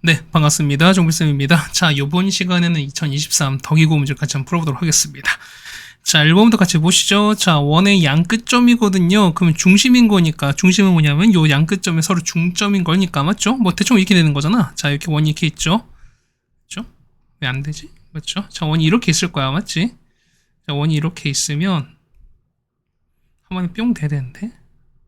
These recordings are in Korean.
네, 반갑습니다. 종필쌤입니다. 자, 이번 시간에는 2023 덕이고 문제를 같이 한번 풀어보도록 하겠습니다. 자, 1번부터 같이 보시죠. 자, 원의 양 끝점이거든요. 그러면 중심인 거니까, 중심은 뭐냐면 요 양 끝점이 서로 중점인 거니까, 맞죠? 뭐 대충 이렇게 되는 거잖아. 자, 이렇게 원이 이렇게 있죠? 맞죠? 왜 안 되지? 맞죠? 자, 원이 이렇게 있을 거야, 맞지? 자, 원이 이렇게 있으면 한 번에 뿅 돼야 되는데,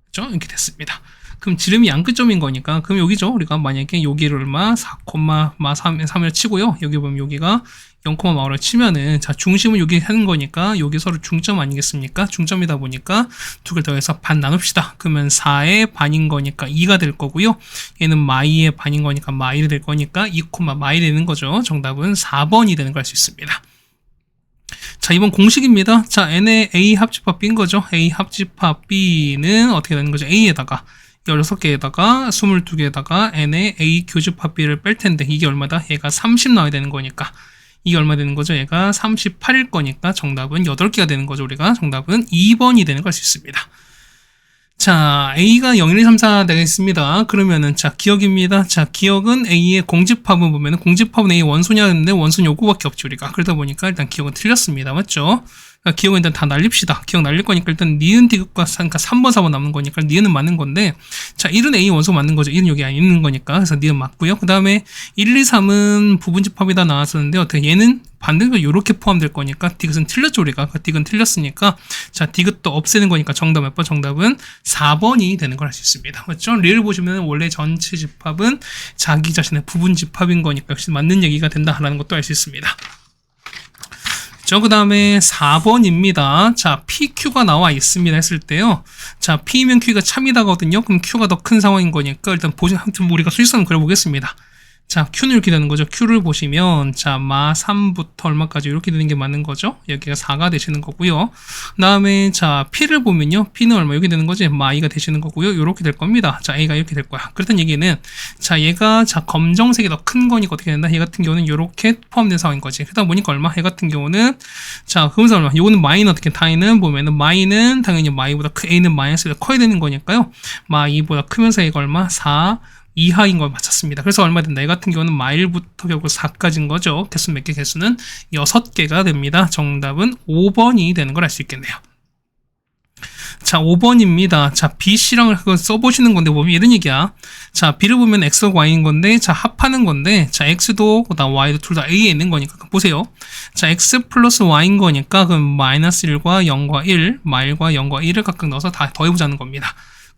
그죠? 이렇게 됐습니다. 그럼 지름이 양끝점인 거니까, 그럼 여기죠. 우리가 만약에 여기를 얼마 4,3을 치고요. 여기 보면 여기가 0,5를 치면은, 자, 중심은 여기 하는 거니까, 여기 서로 중점 아니겠습니까? 중점이다 보니까 두 개를 더해서 반 나눕시다. 그러면 4의 반인 거니까 2가 될 거고요. 얘는 마이의 반인 거니까 마이를 될 거니까 2, 마이 되는 거죠. 정답은 4번이 되는 걸 알 수 있습니다. 자, 이번 공식입니다. 자, n의 a 합집합 b인 거죠. a 합집합 b는 어떻게 되는 거죠? a에다가 16개에다가 22개에다가 n의 a 교집합 b를 뺄 텐데, 이게 얼마다? 얘가 30 나와야 되는 거니까. 이게 얼마 되는 거죠? 얘가 38일 거니까 정답은 8개가 되는 거죠. 우리가 정답은 2번이 되는 걸 알 수 있습니다. 자, a가 0, 1, 2, 3, 4 되겠습니다. 그러면은, 자, 기억입니다. 자, 기억은 a의 공집합은 보면은, 공집합은 a 원소냐 했는데, 원소는 요거밖에 없지, 우리가. 그러다 보니까 일단 기억은 틀렸습니다. 맞죠? 그러니까 기억은 일단 다 날립시다. 기억 날릴 거니까 일단 니은 디귿과 그러니까 3번, 4번 남는 거니까 니은은 맞는 건데, 자, 1은 a 원소 맞는 거죠. 1은 여기 있는 거니까. 그래서 니은 맞고요. 그 다음에 1, 2, 3은 부분집합이다 나왔었는데, 어떻게 얘는 반대로 이렇게 포함될 거니까 디귿은 틀렸죠, 우리가. 디귿은 틀렸으니까, 자, 디귿도 없애는 거니까 정답 몇 번? 정답은 4번이 되는 걸 알 수 있습니다. 맞죠? 리를 보시면 원래 전체 집합은 자기 자신의 부분 집합인 거니까 역시 맞는 얘기가 된다라는 것도 알 수 있습니다. 그 다음에 4번입니다. 자, PQ가 나와 있습니다 했을 때요. 자, P면 Q가 참이다거든요. 그럼 Q가 더 큰 상황인 거니까 일단 아무튼 우리가 수직선을 그려보겠습니다. 자, Q는 이렇게 되는 거죠. Q를 보시면, 자, 마 3부터 얼마까지 이렇게 되는 게 맞는 거죠. 여기가 4가 되시는 거고요. 그 다음에, 자, P를 보면요. P는 얼마? 여기 되는 거지. 마 2가 되시는 거고요. 이렇게 될 겁니다. 자, A가 이렇게 될 거야. 그렇다는 얘기는, 자, 얘가, 자, 검정색이 더 큰 거니까 어떻게 된다? 얘 같은 경우는 이렇게 포함된 상황인 거지. 그러다 보니까 얼마? 얘 같은 경우는, 자, 그러면서 얼마? 요거는 마이는 어떻게? 다이는 보면은, 마이는 당연히 마이보다 A는 마이너스가 커야 되는 거니까요. 마 2보다 크면서 얘가 얼마? 4. 이하인 걸 맞췄습니다. 그래서 얼마 된다? 얘 같은 경우는 마일부터 결국 4까지인 거죠. 개수 몇 개? 개수는 6개가 됩니다. 정답은 5번이 되는 걸 알 수 있겠네요. 자, 5번입니다. 자, B, C랑 써보시는 건데, 보면 이런 얘기야. 자, B를 보면 X와 Y인 건데, 자, 합하는 건데, 자, X도, 그다음 Y도 둘 다 A에 있는 거니까, 보세요. 자, X 플러스 Y인 거니까, 그럼 마이너스 1과 0과 1, 마일과 0과 1을 각각 넣어서 다 더해보자는 겁니다.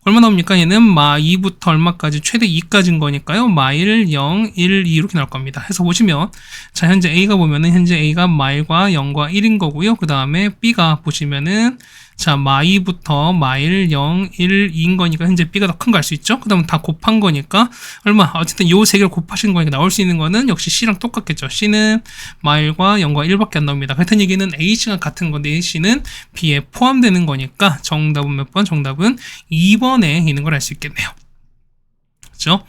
얼마 나옵니까? 얘는 마 2부터 얼마까지? 최대 2까지인 거니까요. 마 1, 0, 1, 2 이렇게 나올 겁니다. 해서 보시면, 자, 현재 A가 보면은, 현재 A가 마일과 0과 1인 거고요. 그 다음에 B가 보시면은, 자, 마 2부터 마 1, 0, 1, 2인 거니까 현재 B가 더 큰 거 알 수 있죠? 그 다음에 다 곱한 거니까, 얼마? 어쨌든 요 세 개를 곱하신 거니까 나올 수 있는 거는 역시 C랑 똑같겠죠. C는 마 1과 0과 1밖에 안 나옵니다. 그렇다는 얘기는 A씨가 같은 건데, A씨는 B에 포함되는 거니까, 정답은 몇 번? 정답은 2번에 있는 걸 알 수 있겠네요. 그죠?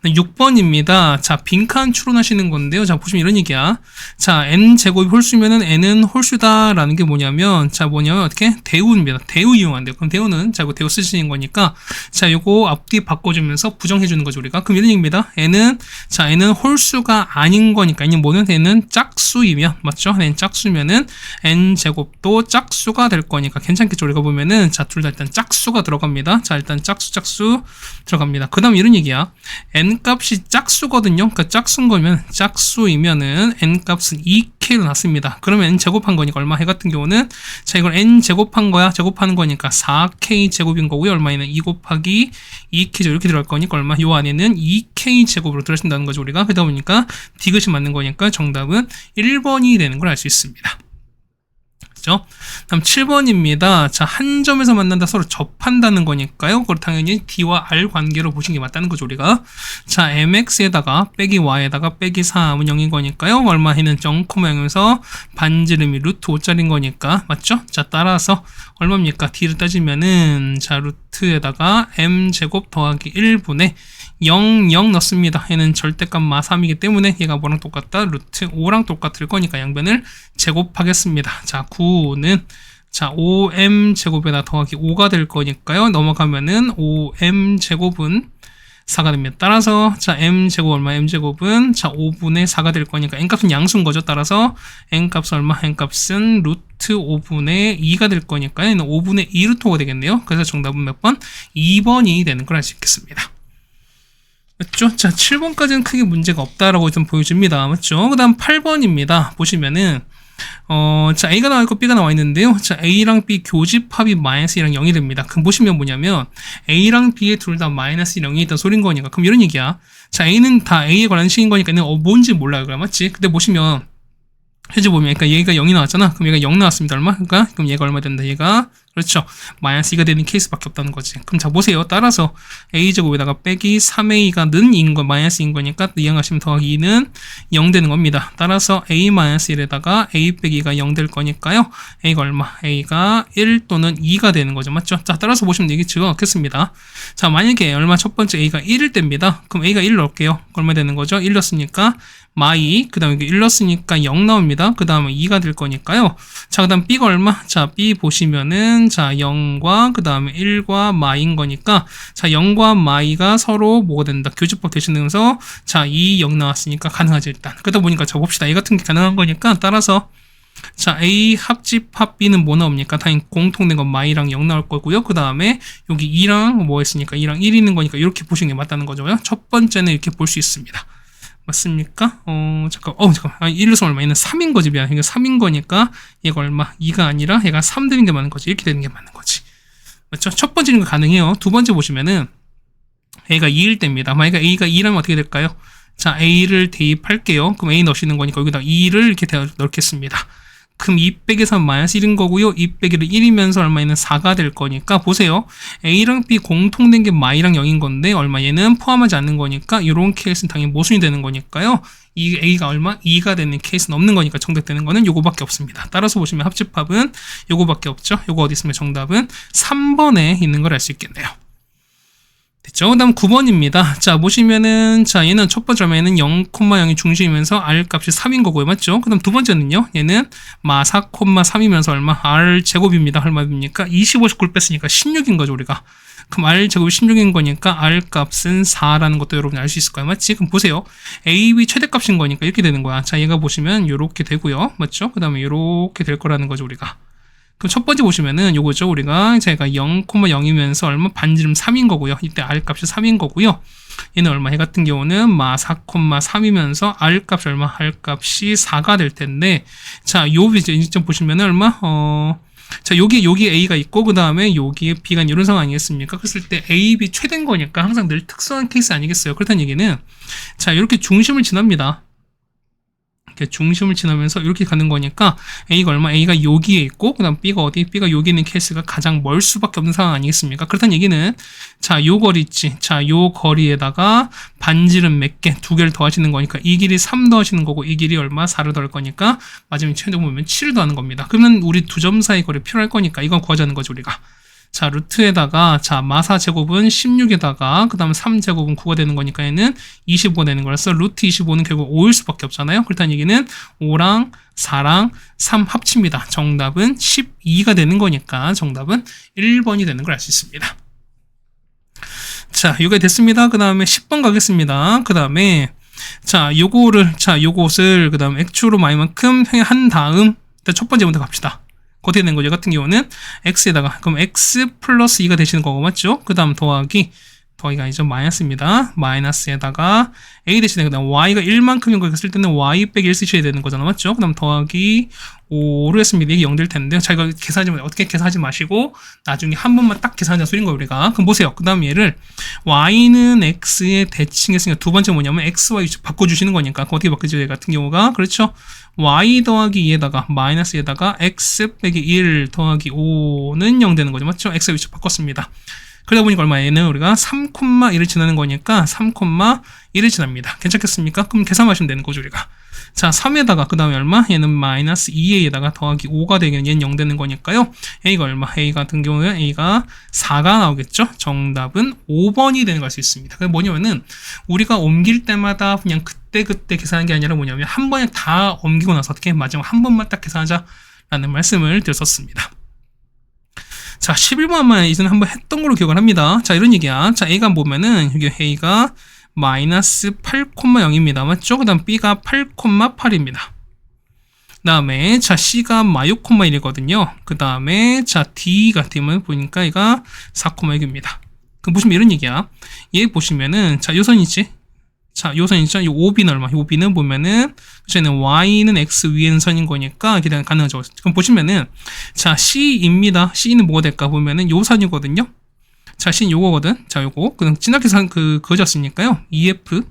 6번입니다. 자, 빈칸 추론하시는 건데요. 자, 보시면 이런 얘기야. 자, n제곱이 홀수면은 n은 홀수다라는 게 뭐냐면, 자, 뭐냐면 어떻게? 대우입니다. 대우 이용한대요. 그럼 대우는, 자, 이거 대우 쓰시는 거니까, 자, 요거 앞뒤 바꿔주면서 부정해주는 거죠, 우리가. 그럼 이런 얘기입니다. n은 홀수가 아닌 거니까, 아니, 뭐는 n은 짝수이면, 맞죠? n 짝수면은 n제곱도 짝수가 될 거니까 괜찮겠죠? 우리가 보면은, 자, 둘 다 일단 짝수가 들어갑니다. 자, 일단 짝수 들어갑니다. 그 다음 이런 얘기야. n값이 짝수거든요. 그러니까 짝수인 거면 짝수이면은 n값은 2k로 났습니다. 그러면 n 제곱한 거니까 얼마? 해 같은 경우는 자, 이걸 n 제곱한 거야. 제곱하는 거니까 4k 제곱인 거고요. 얼마에는 2 곱하기 2k 이렇게 들어갈 거니까 얼마? 요 안에는 2k 제곱으로 들어신다는 거죠, 우리가. 그러다 보니까 디귿이 맞는 거니까 정답은 1번이 되는 걸 알 수 있습니다. 그죠? 다음 7번입니다. 자, 한 점에서 만난다 서로 접한다는 거니까요. 그걸 당연히 D와 R 관계로 보시는 게 맞다는 거죠, 우리가. 자, MX에다가 빼기 Y에다가 빼기 3은 0인 거니까요. 얼마 해는 0,0에서 반지름이 루트 5짜리인 거니까. 맞죠? 자, 따라서 얼마입니까? D를 따지면은, 자, 루트에다가 M제곱 더하기 1분의 0, 0 넣습니다. 얘는 절대값 마 3이기 때문에 얘가 뭐랑 똑같다? 루트 5랑 똑같을 거니까 양변을 제곱하겠습니다. 자, 9는 자, 5m 제곱에다 더하기 5가 될 거니까요. 넘어가면은 5m 제곱은 4가 됩니다. 따라서 자 m제곱 얼마? m제곱은 자 5분의 4가 될 거니까 n값은 양수인 거죠. 따라서 n값은 얼마? n값은 루트 5분의 2가 될 거니까 얘는 5분의 2 루트 5가 되겠네요. 그래서 정답은 몇 번? 2번이 되는 걸 알 수 있겠습니다. 맞죠? 자 7번까지는 크게 문제가 없다라고 좀 보여줍니다. 맞죠? 그 다음 8번입니다. 보시면은 자 A가 나와 있고 B가 나와 있는데요. 자 A랑 B 교집합이 마이너스 1랑 0이 됩니다. 그럼 보시면 뭐냐면 A랑 B의 둘 다 마이너스 0이 있다는 소린 거니까 그럼 이런 얘기야. 자 A는 다 A에 관한 식인 거니까 뭔지 몰라요. 그럼 맞지? 근데 보시면 현재 보면 그러니까 얘가 0이 나왔잖아. 그럼 얘가 0 나왔습니다. 얼마? 그러니까 그럼 얘가 얼마 된다? 얘가 그렇죠. 마이너스 2가 되는 케이스밖에 없다는 거지. 그럼 자 보세요. 따라서 a제곱에다가 빼기 3a가 는 2인 거 마이너스 2인 거니까 이항하시면 더하기 2는 0 되는 겁니다. 따라서 a 마이너스 1에다가 a 빼기 2가 0 될 거니까요. a가 얼마? a가 1 또는 2가 되는 거죠. 맞죠? 자 따라서 보시면 얘기 적겠습니다. 자 만약에 얼마 첫 번째 a가 1일 때입니다. 그럼 a가 1 넣을게요. 얼마 되는 거죠? 1 넣었으니까 마이 그 다음에 1 넣었으니까 0 나옵니다. 그 다음에 2가 될 거니까요. 자 그 다음 b가 얼마? 자 b 보시면은 자 0과 그 다음에 1과 마이인 거니까 자 0과 마이가 서로 뭐가 된다? 교집합 대신하면서 자 2, 0 나왔으니까 가능하지 일단. 그러다 보니까 자 봅시다. A 같은 게 가능한 거니까 따라서 자 A 합집합 B는 뭐 나옵니까? 당연히 공통된 건 마이랑 0 나올 거고요. 그 다음에 여기 2랑 뭐 했으니까 2랑 1 있는 거니까 이렇게 보시는 게 맞다는 거죠. 첫 번째는 이렇게 볼 수 있습니다. 맞습니까? 잠깐. 1루선 얼마? 얘는 3인 거지, 미안. 이게 3인 거니까 얘가 얼마? 2가 아니라 얘가 3 되는 게 맞는 거지. 이렇게 되는 게 맞는 거지. 맞죠? 첫 번째는 가능해요. 두 번째 보시면은 A가 2일 때입니다. 만약에 A가 2라면 어떻게 될까요? 자, A를 대입할게요. 그럼 A 넣으시는 거니까 여기다 2를 이렇게 넣겠습니다. 그럼 2 빼기 3 마이너스 1인 거고요. 2 빼기를 1이면서 얼마에는 4가 될 거니까 보세요. A랑 B 공통된 게 마이랑 0인 건데 얼마 얘는 포함하지 않는 거니까 이런 케이스는 당연히 모순이 되는 거니까요. 이 A가 얼마? 2가 되는 케이스는 없는 거니까 정답되는 거는 요거밖에 없습니다. 따라서 보시면 합집합은 요거밖에 없죠. 요거 어디 있으면 정답은 3번에 있는 걸 알 수 있겠네요. 됐죠? 그 다음 9번입니다. 자, 보시면은, 자, 얘는 첫 번째 얼마에는 0,0이 중심이면서 R 값이 3인 거고요. 맞죠? 그 다음 두 번째는요, 얘는 4,3이면서 얼마? R 제곱입니다. 얼마입니까? 25씩 굴 뺐으니까 16인 거죠, 우리가. 그럼 R 제곱이 16인 거니까 R 값은 4라는 것도 여러분이 알 수 있을 거예요. 맞지? 그럼 보세요. A, B 최대값인 거니까 이렇게 되는 거야. 자, 얘가 보시면 요렇게 되고요. 맞죠? 그 다음에 요렇게 될 거라는 거죠, 우리가. 그럼 첫 번째 보시면은 요거죠. 우리가 제가 0,0이면서 얼마? 반지름 3인 거고요. 이때 R 값이 3인 거고요. 얘는 얼마? 얘 같은 경우는 4,3이면서 R 값이 얼마? R 값이 4가 될 텐데, 자, 요 지점 보시면은 얼마? 자, 여기 A가 있고, 그 다음에 여기에 B가 이런 상황 아니겠습니까? 그랬을 때 A, B 최대인 거니까 항상 늘 특수한 케이스 아니겠어요? 그렇다는 얘기는, 자, 이렇게 중심을 지납니다. 중심을 지나면서 이렇게 가는 거니까 A가 얼마? A가 여기에 있고 그 다음 B가 어디? B가 여기 있는 케이스가 가장 멀 수밖에 없는 상황 아니겠습니까? 그렇다는 얘기는 자, 요 거리 있지. 자, 요 거리에다가 반지름 몇 개? 2개를 더하시는 거니까 이 길이 3 더하시는 거고 이 길이 얼마? 4를 더할 거니까 마지막에 최종 보면 7을 더하는 겁니다. 그러면 우리 두 점 사이 거리 필요할 거니까 이건 구하자는 거죠, 우리가. 자, 루트에다가, 자, 마사 제곱은 16에다가, 그 다음에 3제곱은 9가 되는 거니까 얘는 25가 되는 거라서 루트 25는 결국 5일 수밖에 없잖아요. 그렇다는 얘기는 5랑 4랑 3 합칩니다. 정답은 12가 되는 거니까 정답은 1번이 되는 걸 알 수 있습니다. 자, 요게 됐습니다. 그 다음에 10번 가겠습니다. 그 다음에, 자, 요것을, 그 다음에 액추로 마이만큼 한 다음, 첫 번째 문제 갑시다. 어떻게 된 거죠? 같은 경우는 x에다가 그럼 x 플러스 2가 되시는 거고 맞죠? 그 다음 더하기가 아니죠. 마이너스입니다. 마이너스에다가 a 대신에 그 다음 y가 1만큼인 거 했을 때는 y 빼기 1 쓰셔야 되는 거잖아. 맞죠? 그 다음 더하기 5로 했습니다. 이게 0 될 텐데 자, 이거 계산하지 마세요. 어떻게 계산하지 마시고 나중에 한 번만 딱 계산하자 소리인 거예요, 우리가. 그럼 보세요. 그 다음 얘를 y는 x에 대칭했으니까 두 번째 뭐냐면 x, y 바꿔주시는 거니까 어떻게 바꾸죠? 얘 같은 경우가 그렇죠? y 더하기 2에다가 마이너스에다가 x 빼기 1 더하기 5는 0 되는 거죠. 맞죠? x 위치 바꿨습니다. 그러다 보니까 얼마? 얘는 우리가 3,1을 지나는 거니까 3,1을 지납니다. 괜찮겠습니까? 그럼 계산하시면 되는 거죠, 우리가. 자, 3에다가 그 다음에 얼마? 얘는 마이너스 2a에다가 더하기 5가 되면 얘는 0 되는 거니까요. a가 얼마? a 같은 경우는 a가 4가 나오겠죠? 정답은 5번이 되는 걸 알 수 있습니다. 그게 뭐냐면은 우리가 옮길 때마다 그냥 그때 계산하는 게 아니라 뭐냐면 한 번에 다 옮기고 나서 어떻게 마지막 한 번만 딱 계산하자라는 말씀을 드렸었습니다. 자, 11번 만에 이전에 한번 했던 걸로 기억을 합니다. 자, 이런 얘기야. 자, A가 보면은, 여기 A가 마이너스 8,0입니다. 맞죠? 그 다음 B가 8,8입니다. 그 다음에, 자, C가 -6,1이거든요. 그 다음에, 자, D가 되면 보니까 얘가 4,6입니다. 그럼 보시면 이런 얘기야. 얘 보시면은, 자, 요선 있지? 자, 요선 있죠? 요 OB는 얼마? OB는 보면은, 저희는 Y는 X 위에는 선인 거니까, 이렇게 가능하죠. 그럼 보시면은, 자, C입니다. C는 뭐가 될까? 보면은 요 선이거든요. 자, C는 요거거든. 자, 요거. 그냥 진학계산 그거졌으니까요. EF.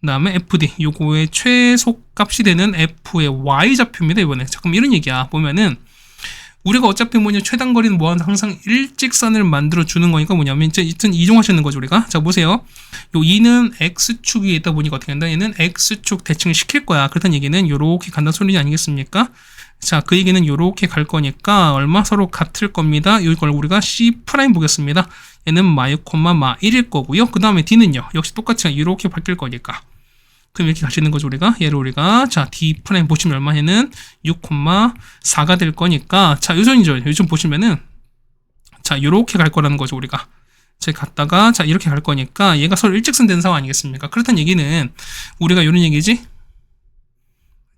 그 다음에 FD. 요거의 최소값이 되는 F의 Y좌표입니다. 이번에. 자, 그럼 이런 얘기야. 보면은, 우리가 어차피 뭐냐, 최단거리는 뭐하는 항상 일직선을 만들어 주는 거니까 뭐냐면, 이제 이동하시는 거죠, 우리가. 자, 보세요. 요 2는 X축이 있다 보니까 어떻게 한다? 얘는 X축 대칭을 시킬 거야. 그렇다는 얘기는 요렇게 간다는 소리 아니겠습니까? 자, 그 얘기는 요렇게 갈 거니까 얼마 서로 같을 겁니다. 이걸 우리가 C' 보겠습니다. 얘는 -1일 거고요. 그 다음에 D는요. 역시 똑같이 이렇게 바뀔 거니까. 그럼 이렇게 가시는 거죠, 우리가. 얘를 우리가, 자, D' 보시면 얼마? 얘는 6,4가 될 거니까, 자, 요선이죠. 요즘 보시면은, 자, 요렇게 갈 거라는 거죠, 우리가. 자, 갔다가, 자, 이렇게 갈 거니까, 얘가 서로 일직선 된 상황 아니겠습니까? 그렇다는 얘기는, 우리가 요런 얘기지?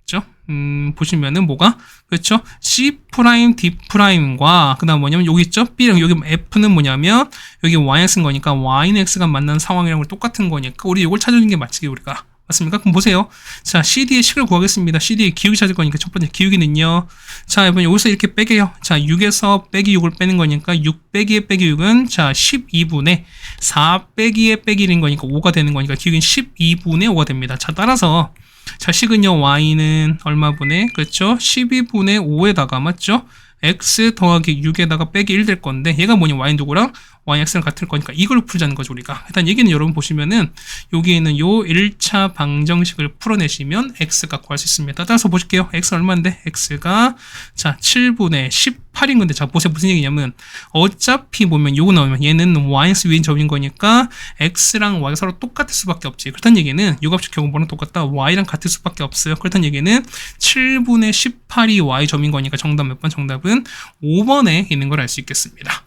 그렇죠? 보시면은 뭐가? 그렇죠? C', D'과, 그 다음 뭐냐면, 여기 있죠? B랑 여기 F는 뭐냐면, 여기 YX인 거니까, Y는 X가 만나는 상황이랑 똑같은 거니까, 우리 이걸 찾아주는 게 맞지, 우리가. 맞습니까? 그럼 보세요. 자, CD의 식을 구하겠습니다. CD의 기울기 찾을 거니까 첫 번째 기울기는요. 자, 이번 여기서 이렇게 빼게요. 자, 6에서 빼기 6을 빼는 거니까 6 빼기의 빼기 6은 자, 12분의 4 빼기의 빼기 1인 거니까 5가 되는 거니까 기울기는 12분의 5가 됩니다. 자, 따라서 자, 식은요. Y는 얼마분의? 그렇죠? 12분의 5에다가 맞죠? X 더하기 6에다가 빼기 1 될 건데 얘가 뭐냐? Y는 누구랑? YX랑 같을 거니까 이걸 풀자는 거죠, 우리가. 일단 얘기는 여러분 보시면은 여기에는 요 1차 방정식을 풀어내시면 X가 구할 수 있습니다. 따라서 보실게요. X 얼마인데? X가 자 7분의 18인 건데 자 보세요. 무슨 얘기냐면 어차피 보면 요거 나오면 얘는 YX 위인 점인 거니까 X랑 Y가 서로 똑같을 수밖에 없지. 그렇다는 얘기는 요 값이 결국 뭐랑 똑같다? Y랑 같을 수밖에 없어요. 그렇다는 얘기는 7분의 18이 Y 점인 거니까 정답 몇 번? 정답은 5번에 있는 걸 알 수 있겠습니다.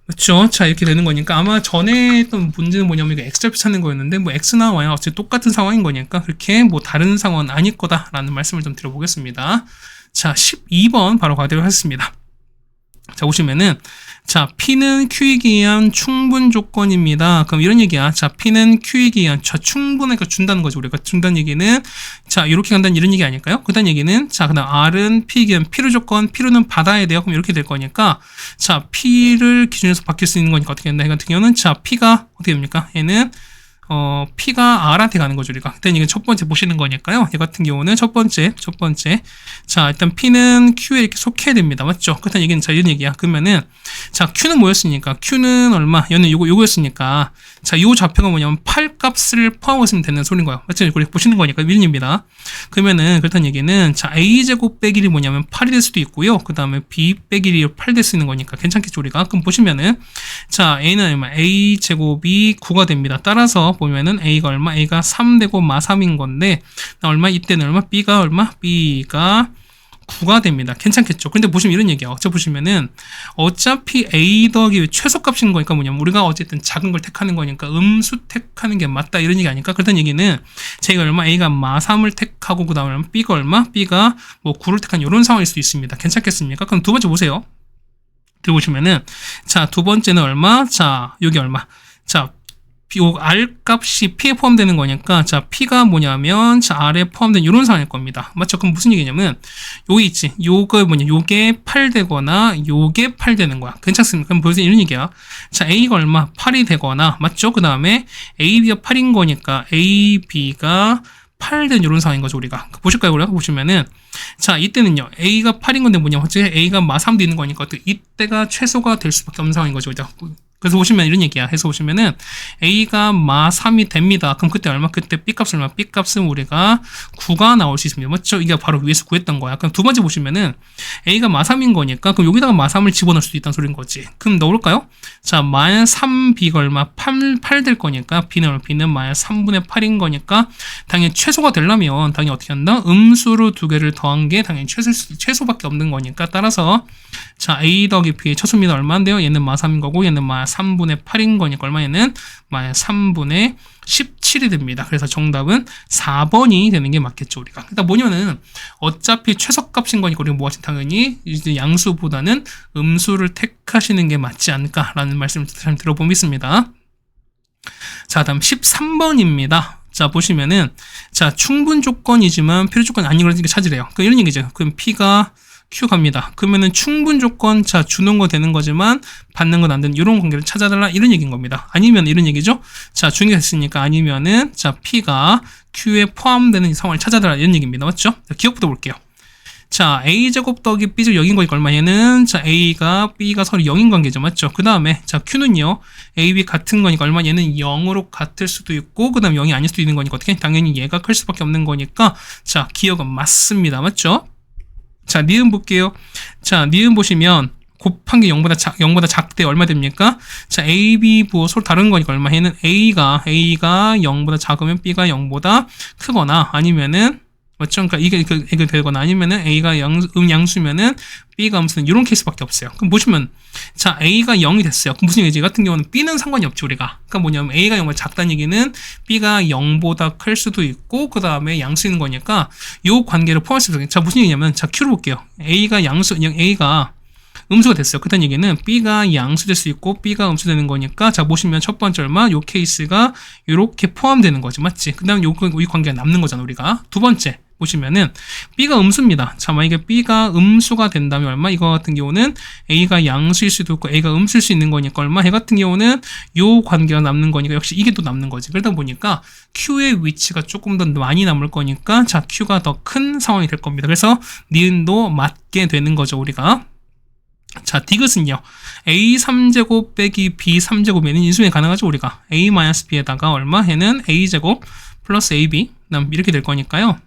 그렇죠. 자, 이렇게 되는 거니까 아마 전에 했던 문제는 뭐냐면 이거 X좌표 찾는 거였는데 뭐 X나 Y가 어차피 똑같은 상황인 거니까 그렇게 뭐 다른 상황은 아닐 거다라는 말씀을 좀 드려보겠습니다. 자, 12번 바로 가도록 하겠습니다. 자, 보시면은 자, P는 Q이기 위한 충분 조건입니다. 그럼 이런 얘기야. 자, P는 Q이기 위한 자, 충분하니까 준다는 거죠. 우리가 준다는 얘기는 자, 이렇게 간다는 이런 얘기 아닐까요? 그다음 얘기는 자, 그다음 R은 P이기 위한 필요 조건, 필요는 받아야 돼요. 그럼 이렇게 될 거니까 자, P를 기준에서 바뀔 수 있는 거니까 어떻게 된다? 이 같은 경우는 자, P가 어떻게 됩니까? 얘는 P가 R한테 가는 거죠, 우리가. 일단 이게 첫 번째 보시는 거니까요. 얘 같은 경우는 첫 번째. 자, 일단 P는 Q에 이렇게 속해야 됩니다. 맞죠? 그렇다는 얘기는 자, 이런 얘기야. 그러면은, 자, Q는 뭐였으니까? Q는 얼마? 얘는 요거였으니까. 자, 요 좌표가 뭐냐면 8 값을 포함하고 있으면 되는 소리인 거예요. 맞죠? 이거 보시는 거니까 밀입니다. 그러면은, 그렇다는 얘기는, 자, A제곱 빼기 1이 뭐냐면 8이 될 수도 있고요. 그 다음에 B 빼기 1이 8 될 수 있는 거니까 괜찮겠죠, 우리가? 그럼 보시면은, 자, A는 얼마? A제곱이 9가 됩니다. 따라서, 보면은 A가 얼마? A가 3되고 마3인 건데 얼마? 이때는 얼마? B가 얼마? B가 9가 됩니다. 괜찮겠죠? 근데 보시면 이런 얘기야. 어차 보시면은 어차피 A 더하기 최소값인 거니까 뭐냐면 우리가 어쨌든 작은 걸 택하는 거니까 음수 택하는 게 맞다 이런 얘기 아닐까? 그렇다는 얘기는 제가 얼마? A가 마3을 택하고 그 다음에 B가 얼마? B가 뭐 9를 택한 이런 상황일 수도 있습니다. 괜찮겠습니까? 그럼 두 번째 보세요. 들어보시면은 자, 두 번째는 얼마? 자, 여기 얼마? 자, 요 R 값이 P에 포함되는 거니까 자, P가 뭐냐면 자, R에 포함된 이런 상황일 겁니다. 맞죠? 그럼 무슨 얘기냐면 여기 있지. 요거 뭐냐? 요게 8 되거나 요게 8 되는 거야. 괜찮습니까? 그럼 보세요. 이런 얘기야. 자, A가 얼마? 8이 되거나 맞죠? 그 다음에 AB가 8인 거니까 AB가 8 된 이런 상황인 거죠, 우리가. 보실까요, 우리가? 보시면은 자, 이때는요. A가 8인 건데 뭐냐? 어째 A가 마3도 있는 거니까 이때가 최소가 될 수밖에 없는 상황인 거죠. 그죠? 그래서 보시면 이런 얘기야. 해서 보시면은 A가 마 3이 됩니다. 그럼 그때 얼마? 그때 B값은 얼마? B값은 우리가 9가 나올 수 있습니다. 맞죠? 이게 바로 위에서 구했던 거야. 그럼 두 번째 보시면은 A가 마 3인 거니까 그럼 여기다가 마 3을 집어넣을 수도 있다는 소리인 거지. 그럼 넣을까요? 자, 마이너스 3B가 얼마? 8 될 거니까 B는 마이너스 3분의 8인 거니까 당연히 최소가 되려면 당연히 어떻게 한다? 음수로 두 개를 더한 게 당연히 최소밖에 없는 거니까 따라서 자, A 더하기 B의 처수입니다. 얼마인데요? 얘는 마 3인 거고 얘는 마 3분의 8인 거니까 얼마? 얘는 마 3분의 17이 됩니다. 그래서 정답은 4번이 되는 게 맞겠죠, 우리가. 그러니까 뭐냐면은 어차피 최소값인 거니까 우리가 뭐하지? 당연히 이제 양수보다는 음수를 택하시는 게 맞지 않을까라는 말씀을 잘 들어보겠습니다. 자, 다음 13번입니다. 자, 보시면은 자, 충분 조건이지만 필요 조건이 아닌 걸 찾으래요. 그러니까 이런 얘기죠. 그럼 P가 Q 갑니다. 그러면은 충분 조건, 자, 주는 거 되는 거지만 받는 건 안 되는 이런 관계를 찾아달라 이런 얘기인 겁니다. 아니면 이런 얘기죠. 자, 주는 게 됐으니까 아니면은 자, P가 Q에 포함되는 상황을 찾아달라 이런 얘기입니다. 맞죠? 자, 기억부터 볼게요. 자, A제곱 더하기 B제곱 0인 거니까 얼마? 얘는 자, A가 B가 서로 0인 관계죠. 맞죠? 그 다음에 자, Q는요. A, B 같은 거니까 얼마? 얘는 0으로 같을 수도 있고 그 다음 0이 아닐 수도 있는 거니까 어떻게? 당연히 얘가 클 수밖에 없는 거니까 자, 기억은 맞습니다. 맞죠? 자, 니은 볼게요. 자, 니은 보시면 곱한 게 0보다 작대 얼마 됩니까? 자, A, B 부호 서로 다른 거니까 얼마? 얘는 A가 0보다 작으면 B가 0보다 크거나 아니면은 맞죠? 그러니까 이게 되거나 아니면은 A가 양수면은 B가 음수는 이런 케이스밖에 없어요. 그럼 보시면 자, A가 0이 됐어요. 그럼 무슨 얘기지? 같은 경우는 B는 상관이 없지 우리가. 그러니까 뭐냐면 A가 0보다 작다는 얘기는 B가 0보다 클 수도 있고 그 다음에 양수인 거니까 이 관계를 포함할 수 있어요. 자, 무슨 얘기냐면 자, Q를 볼게요. A가 음수가 됐어요. 그딴 얘기는 B가 양수될 수 있고 B가 음수되는 거니까 자, 보시면 첫 번째 얼마? 요 케이스가 이렇게 포함되는 거지. 맞지? 그 다음에 이 관계가 남는 거잖아 우리가. 두 번째 보시면은 B가 음수입니다. 자, 만약에 B가 음수가 된다면 얼마? 이거 같은 경우는 A가 양수일 수도 있고 A가 음수일 수 있는 거니까 얼마? 얘 같은 경우는 요 관계가 남는 거니까 역시 이게 또 남는 거지. 그러다 보니까 Q의 위치가 조금 더 많이 남을 거니까 자, Q가 더 큰 상황이 될 겁니다. 그래서 니은도 맞게 되는 거죠 우리가. 자, 디귿은요. A 3제곱 빼기 B 3제곱에는 인수분해 가능하죠 우리가. A-B에다가 얼마? 얘는 A제곱 플러스 AB 이렇게 될 거니까요.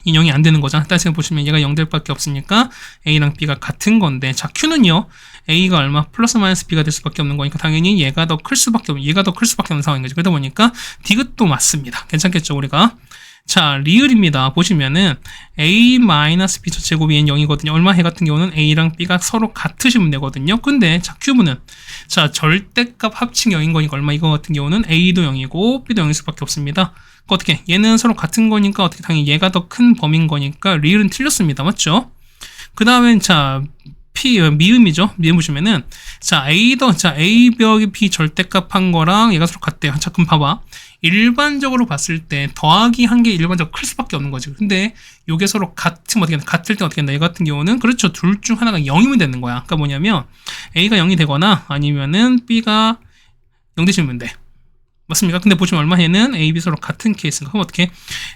인용이 안 되는 거잖아. 따라서 보시면 얘가 0될 밖에 없으니까 A랑 B가 같은 건데 자, Q는요. A가 얼마? 플러스 마이너스 B가 될 수밖에 없는 거니까 당연히 얘가 더 클 수밖에 없는 상황인 거죠. 그러다 보니까 디귿도 맞습니다. 괜찮겠죠 우리가? 자, 리을입니다. 보시면은 A-B 제곱이 0이거든요. 얼마? 해 같은 경우는 A랑 B가 서로 같으시면 되거든요. 근데 자, Q분은 자, 절대값 합칭 0인 거니까 얼마? 이거 같은 경우는 A도 0이고 B도 0일 수밖에 없습니다. 어떻게? 얘는 서로 같은 거니까 어떻게 당연히 얘가 더 큰 범위인 거니까 리을은 틀렸습니다. 맞죠? 그 다음엔 자, 미음이죠. 미음 보시면은 자, A 벽이 B 절대값 한 거랑 얘가 서로 같대요. 자, 그럼 봐봐. 일반적으로 봤을 때 더하기 한 게 일반적으로 클 수밖에 없는 거지. 근데 요게 서로 같을 때 어떻게 된다? 얘 같은 경우는 그렇죠. 둘 중 하나가 0이면 되는 거야. 그러니까 뭐냐면 A가 0이 되거나 아니면은 B가 0 되시면 돼. 맞습니까? 근데 보시면 얼마? 얘는 A, B 서로 같은 케이스인가? 그럼 어떻게?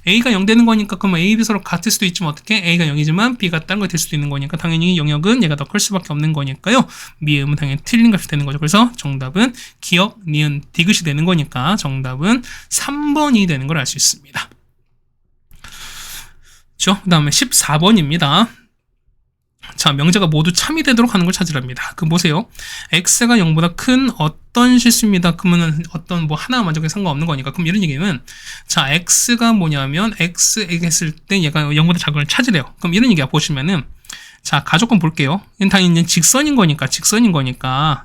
A가 0 되는 거니까 그럼 A, B 서로 같을 수도 있지만 어떻게? A가 0이지만 B가 다른 거 될 수도 있는 거니까 당연히 영역은 얘가 더 클 수밖에 없는 거니까요. 미음은 당연히 틀린 값이 되는 거죠. 그래서 정답은 기억, 니은, 디귿이 되는 거니까 정답은 3번이 되는 걸 알 수 있습니다. 그렇죠? 그 다음에 14번입니다. 자, 명제가 모두 참이 되도록 하는 걸 찾으랍니다. 그 보세요. x가 0보다 큰 어떤 실수입니다. 그러면은 어떤 뭐 하나 만족에 상관없는 거니까. 그럼 이런 얘기는 자, x가 뭐냐면 x 했을 때 얘가 0보다 작은 걸 찾으래요. 그럼 이런 얘기야. 보시면은 자, 가족권 볼게요. 얘는 당연히 직선인 거니까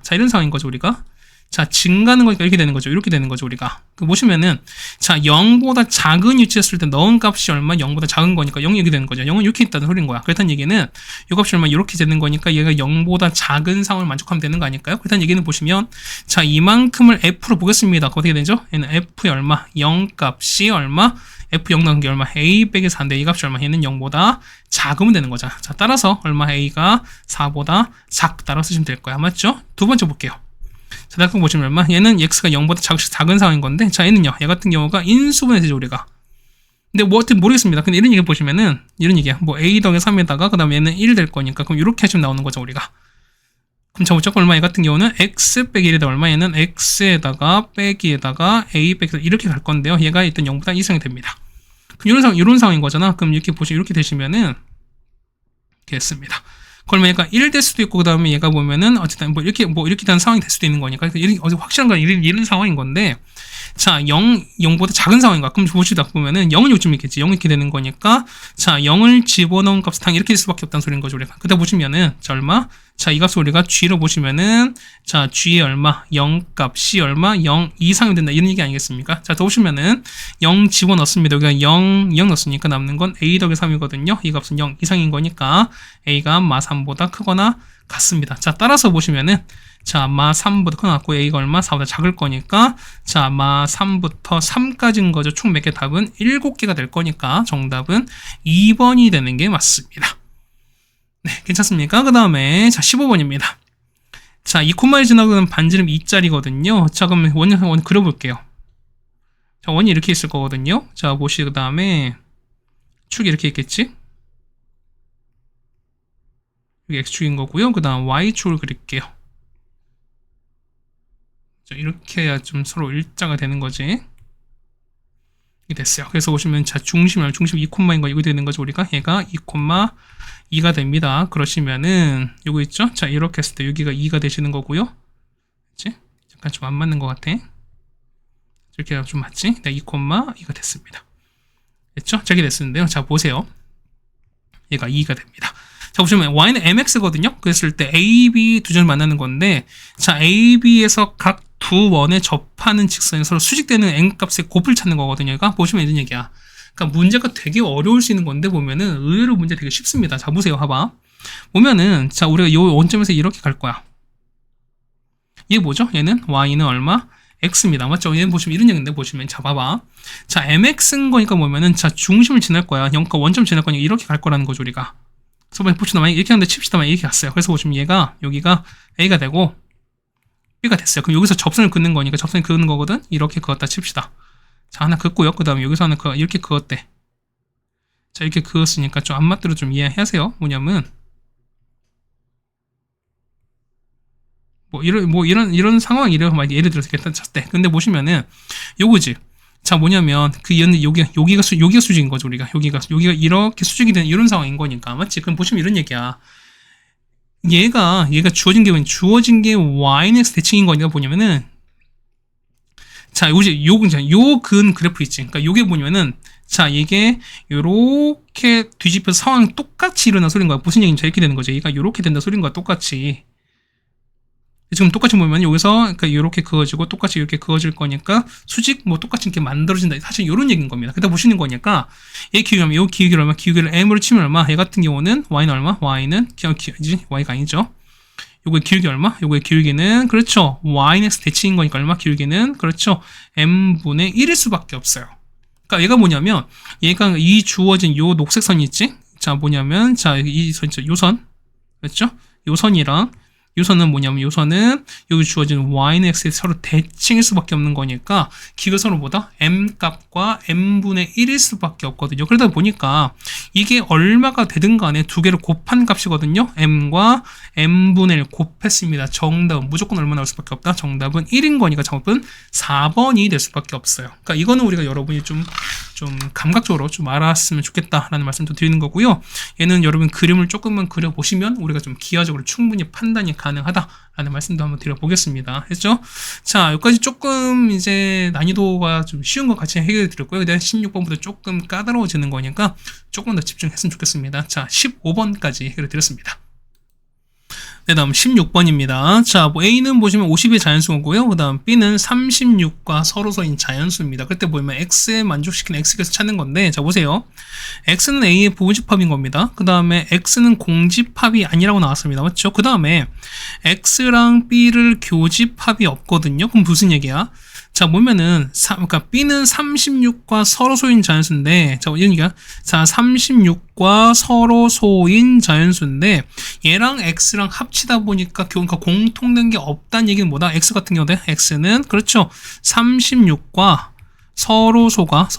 자, 이런 상황인 거죠, 우리가. 자, 증가하는 거니까 이렇게 되는 거죠. 이렇게 되는 거죠, 우리가. 그 보시면은 자, 0보다 작은 위치였을 때 넣은 값이 얼마? 0보다 작은 거니까 0이 이렇게 되는 거죠. 0은 이렇게 있다는 소리인 거야. 그렇다는 얘기는 이 값이 얼마? 이렇게 되는 거니까 얘가 0보다 작은 상황을 만족하면 되는 거 아닐까요? 그렇다는 얘기는 보시면 자, 이만큼을 F로 보겠습니다. 어떻게 되죠? 얘는 F의 얼마? 0 값이 얼마? F0 나온 게 얼마? A 빼기 4인데 이 값이 얼마? 얘는 0보다 작으면 되는 거죠. 자, 따라서 얼마? A가 4보다 작다라고 쓰시면 될 거야. 맞죠? 두 번째 볼게요. 자, 다음 보시면 얼마? 얘는 x가 0보다 작은 상황인 건데 자, 얘는요. 얘 같은 경우가 인수분해 되죠, 우리가. 근데 뭐 어떻게 모르겠습니다. 근데 이런 얘기 보시면은 이런 얘기야. 뭐 a 더하기 3에다가 그 다음에 얘는 1 될 거니까 그럼 이렇게 하시면 나오는 거죠, 우리가. 그럼 자, 무조건 얼마? 얘 같은 경우는 x 빼기 1에다 얼마? 얘는 x에다가 빼기에다가 a 빼기 이렇게 갈 건데요. 얘가 일단 0보다 이상이 됩니다. 그럼 이런 상황인 거잖아. 그럼 이렇게 보시면 이렇게 되시면은 이렇게 됐습니다. 그러면 얘가 1 될 수도 있고, 그 다음에 얘가 보면은 어쨌든 뭐 이렇게 되는 상황이 될 수도 있는 거니까. 확실한 건 이런 상황인 건데, 자, 0보다 작은 상황인가? 그럼 보시다 보면은 0은 요즘 있겠지. 0 이렇게 되는 거니까, 자, 0을 집어넣은 값은 당연히 이렇게 될 수밖에 없다는 소리인 거죠, 우리가. 그다 보시면은, 자, 얼마? 자, 이 값을 우리가 g로 보시면은, 자, g의 얼마? 0 값이 얼마? 0 이상이 된다. 이런 얘기 아니겠습니까? 자, 더 보시면은, 0 집어넣습니다. 여기가 0 넣었으니까 남는 건 a 더하기 3이거든요. 이 값은 0 이상인 거니까, a가 마 3보다 크거나 같습니다. 자, 따라서 보시면은, 자, 마 3보다 커놨고 a가 얼마? 4보다 작을 거니까, 자, 마 3부터 3까지인 거죠. 총 몇 개? 답은 7개가 될 거니까 정답은 2번이 되는 게 맞습니다. 네, 괜찮습니까? 그 다음에 자, 15번입니다. 자, 2콤마를 지나가는 반지름 2짜리거든요. 자, 그럼 원 그려볼게요. 자, 원이 이렇게 있을 거거든요. 자, 보시 그 다음에 축이 이렇게 있겠지? 여기 x축인 거고요. 그 다음 y축을 그릴게요. 자, 이렇게 해야 좀 서로 일자가 되는 거지. 이게 됐어요. 그래서 보시면 자, 중심 2콤마인 거 이거 되는 거죠. 우리가 얘가 2콤마2가 됩니다. 그러시면은 요거 있죠? 자, 이렇게 했을 때 여기가 2가 되시는 거고요. 그치? 잠깐 좀 안 맞는 것 같아. 이렇게 좀 맞지? 네, 2콤마2가 됐습니다. 됐죠? 자, 이렇게 됐는데요. 자, 보세요. 얘가 2가 됩니다. 자, 보시면 y는 mx거든요. 그랬을 때 a, b 두 점을 만나는 건데, 자, a, b에서 각 두 원에 접하는 직선이 서로 수직되는 n값의 곱을 찾는 거거든요. 그러니까 보시면 이런 얘기야. 그러니까 문제가 되게 어려울 수 있는 건데 보면은 의외로 문제 되게 쉽습니다. 자, 보세요. 봐봐. 보면은 자, 우리가 요 원점에서 이렇게 갈 거야. 얘 뭐죠? 얘는 y는 얼마? x입니다. 맞죠? 얘는 보시면 이런 얘기인데 보시면 자, 봐봐. 자, mx인 거니까 보면은 자, 중심을 지날 거야. 0과 원점 지날 거니까 이렇게 갈 거라는 거죠, 우리가. 그래서 보시면 만약 이렇게 하는데 칩시다만 이렇게 갔어요. 그래서 보시면 얘가 여기가 a가 되고 b가 됐어요. 그럼 여기서 접선을 긋는 거니까 접선을 그는 거거든. 이렇게 그었다 칩시다. 자, 하나 긋고요. 그 다음에 여기서 하나 이렇게 그었대. 자, 이렇게 그었으니까 좀 안맞대로 좀 이해하세요. 뭐냐면 이런 상황 막 예를 들어서 이렇게 쳤대. 근데 보시면은 요거지. 자, 뭐냐면 여기가 수직인 거죠. 여기가 이렇게 수직이 되는 이런 상황인 거니까 맞지? 그럼 보시면 이런 얘기야. 얘가 주어진 게 y는 x 대칭인 거니까 보냐면은 자, 요 근 그래프 있지. 그러니까 요게 보면은 자, 이게 요렇게 뒤집혀서 상황이 똑같이 일어난 소리인 거야. 무슨 얘기인지 이렇게 되는 거죠. 얘가 요렇게 된다 소리인 거야. 똑같이. 지금 똑같이 보면 여기서 그러니까 이렇게 그어지고 똑같이 이렇게 그어질 거니까 수직 뭐 똑같이 이렇게 만들어진다. 사실 이런 얘기인 겁니다. 그다 보시는 거니까 얘 기울기면 요 기울기를 얼마? 기울기를 m으로 치면 얼마? 얘 같은 경우는 y는 얼마? y는 y가 아니죠. 요거의 기울기 얼마? 요거의 기울기는 그렇죠. y는 x 대칭인 거니까 얼마? 기울기는 그렇죠. m분의 1일 수밖에 없어요. 그러니까 얘가 뭐냐면 얘가 이 주어진 요 녹색 선이 있지? 자, 뭐냐면 자, 이 선 있죠. 요선. 그렇죠? 요선이랑 요선은 뭐냐면 요선은 여기 주어진 y는 x에 서로 대칭일 수밖에 없는 거니까 기울서는 뭐다? m값과 m분의 1일 수밖에 없거든요. 그러다 보니까 이게 얼마가 되든 간에 두 개를 곱한 값이거든요. m과 m분의 1 곱했습니다. 정답은 무조건 얼마 나올 수밖에 없다? 정답은 1인 거니까 정답은 4번이 될 수밖에 없어요. 그러니까 이거는 우리가 여러분이 좀 감각적으로 좀 알았으면 좋겠다라는 말씀도 드리는 거고요. 얘는 여러분 그림을 조금만 그려보시면 우리가 좀 기하적으로 충분히 판단이 가능하다라는 말씀도 한번 드려보겠습니다. 했죠? 자, 여기까지 조금 이제 난이도가 좀 쉬운 것 같이 해결해 드렸고요. 그다음 16번부터 조금 까다로워지는 거니까 조금 더 집중했으면 좋겠습니다. 자, 15번까지 해결해 드렸습니다. 네, 다음 16번입니다. 자, 뭐 A는 보시면 50의 자연수고요. 그 다음 B는 36과 서로서인 자연수입니다. 그때 보면 X에 만족시키는 X에서 찾는 건데, 자, 보세요. X는 A의 부분집합인 겁니다. 그 다음에 X는 공집합이 아니라고 나왔습니다. 맞죠? 그 다음에 X랑 B를 교집합이 없거든요. 그럼 무슨 얘기야? 자, 보면은, 그러니까 B는 36과 서로소인 자연수인데, 자, 이런 얘기야. 자, 36과 서로소인 자연수인데, 얘랑 X랑 합치다 보니까, 그러니까 공통된 게 없다는 얘기는 뭐다? X 같은 경우에, X는, 그렇죠. 36과 서로소가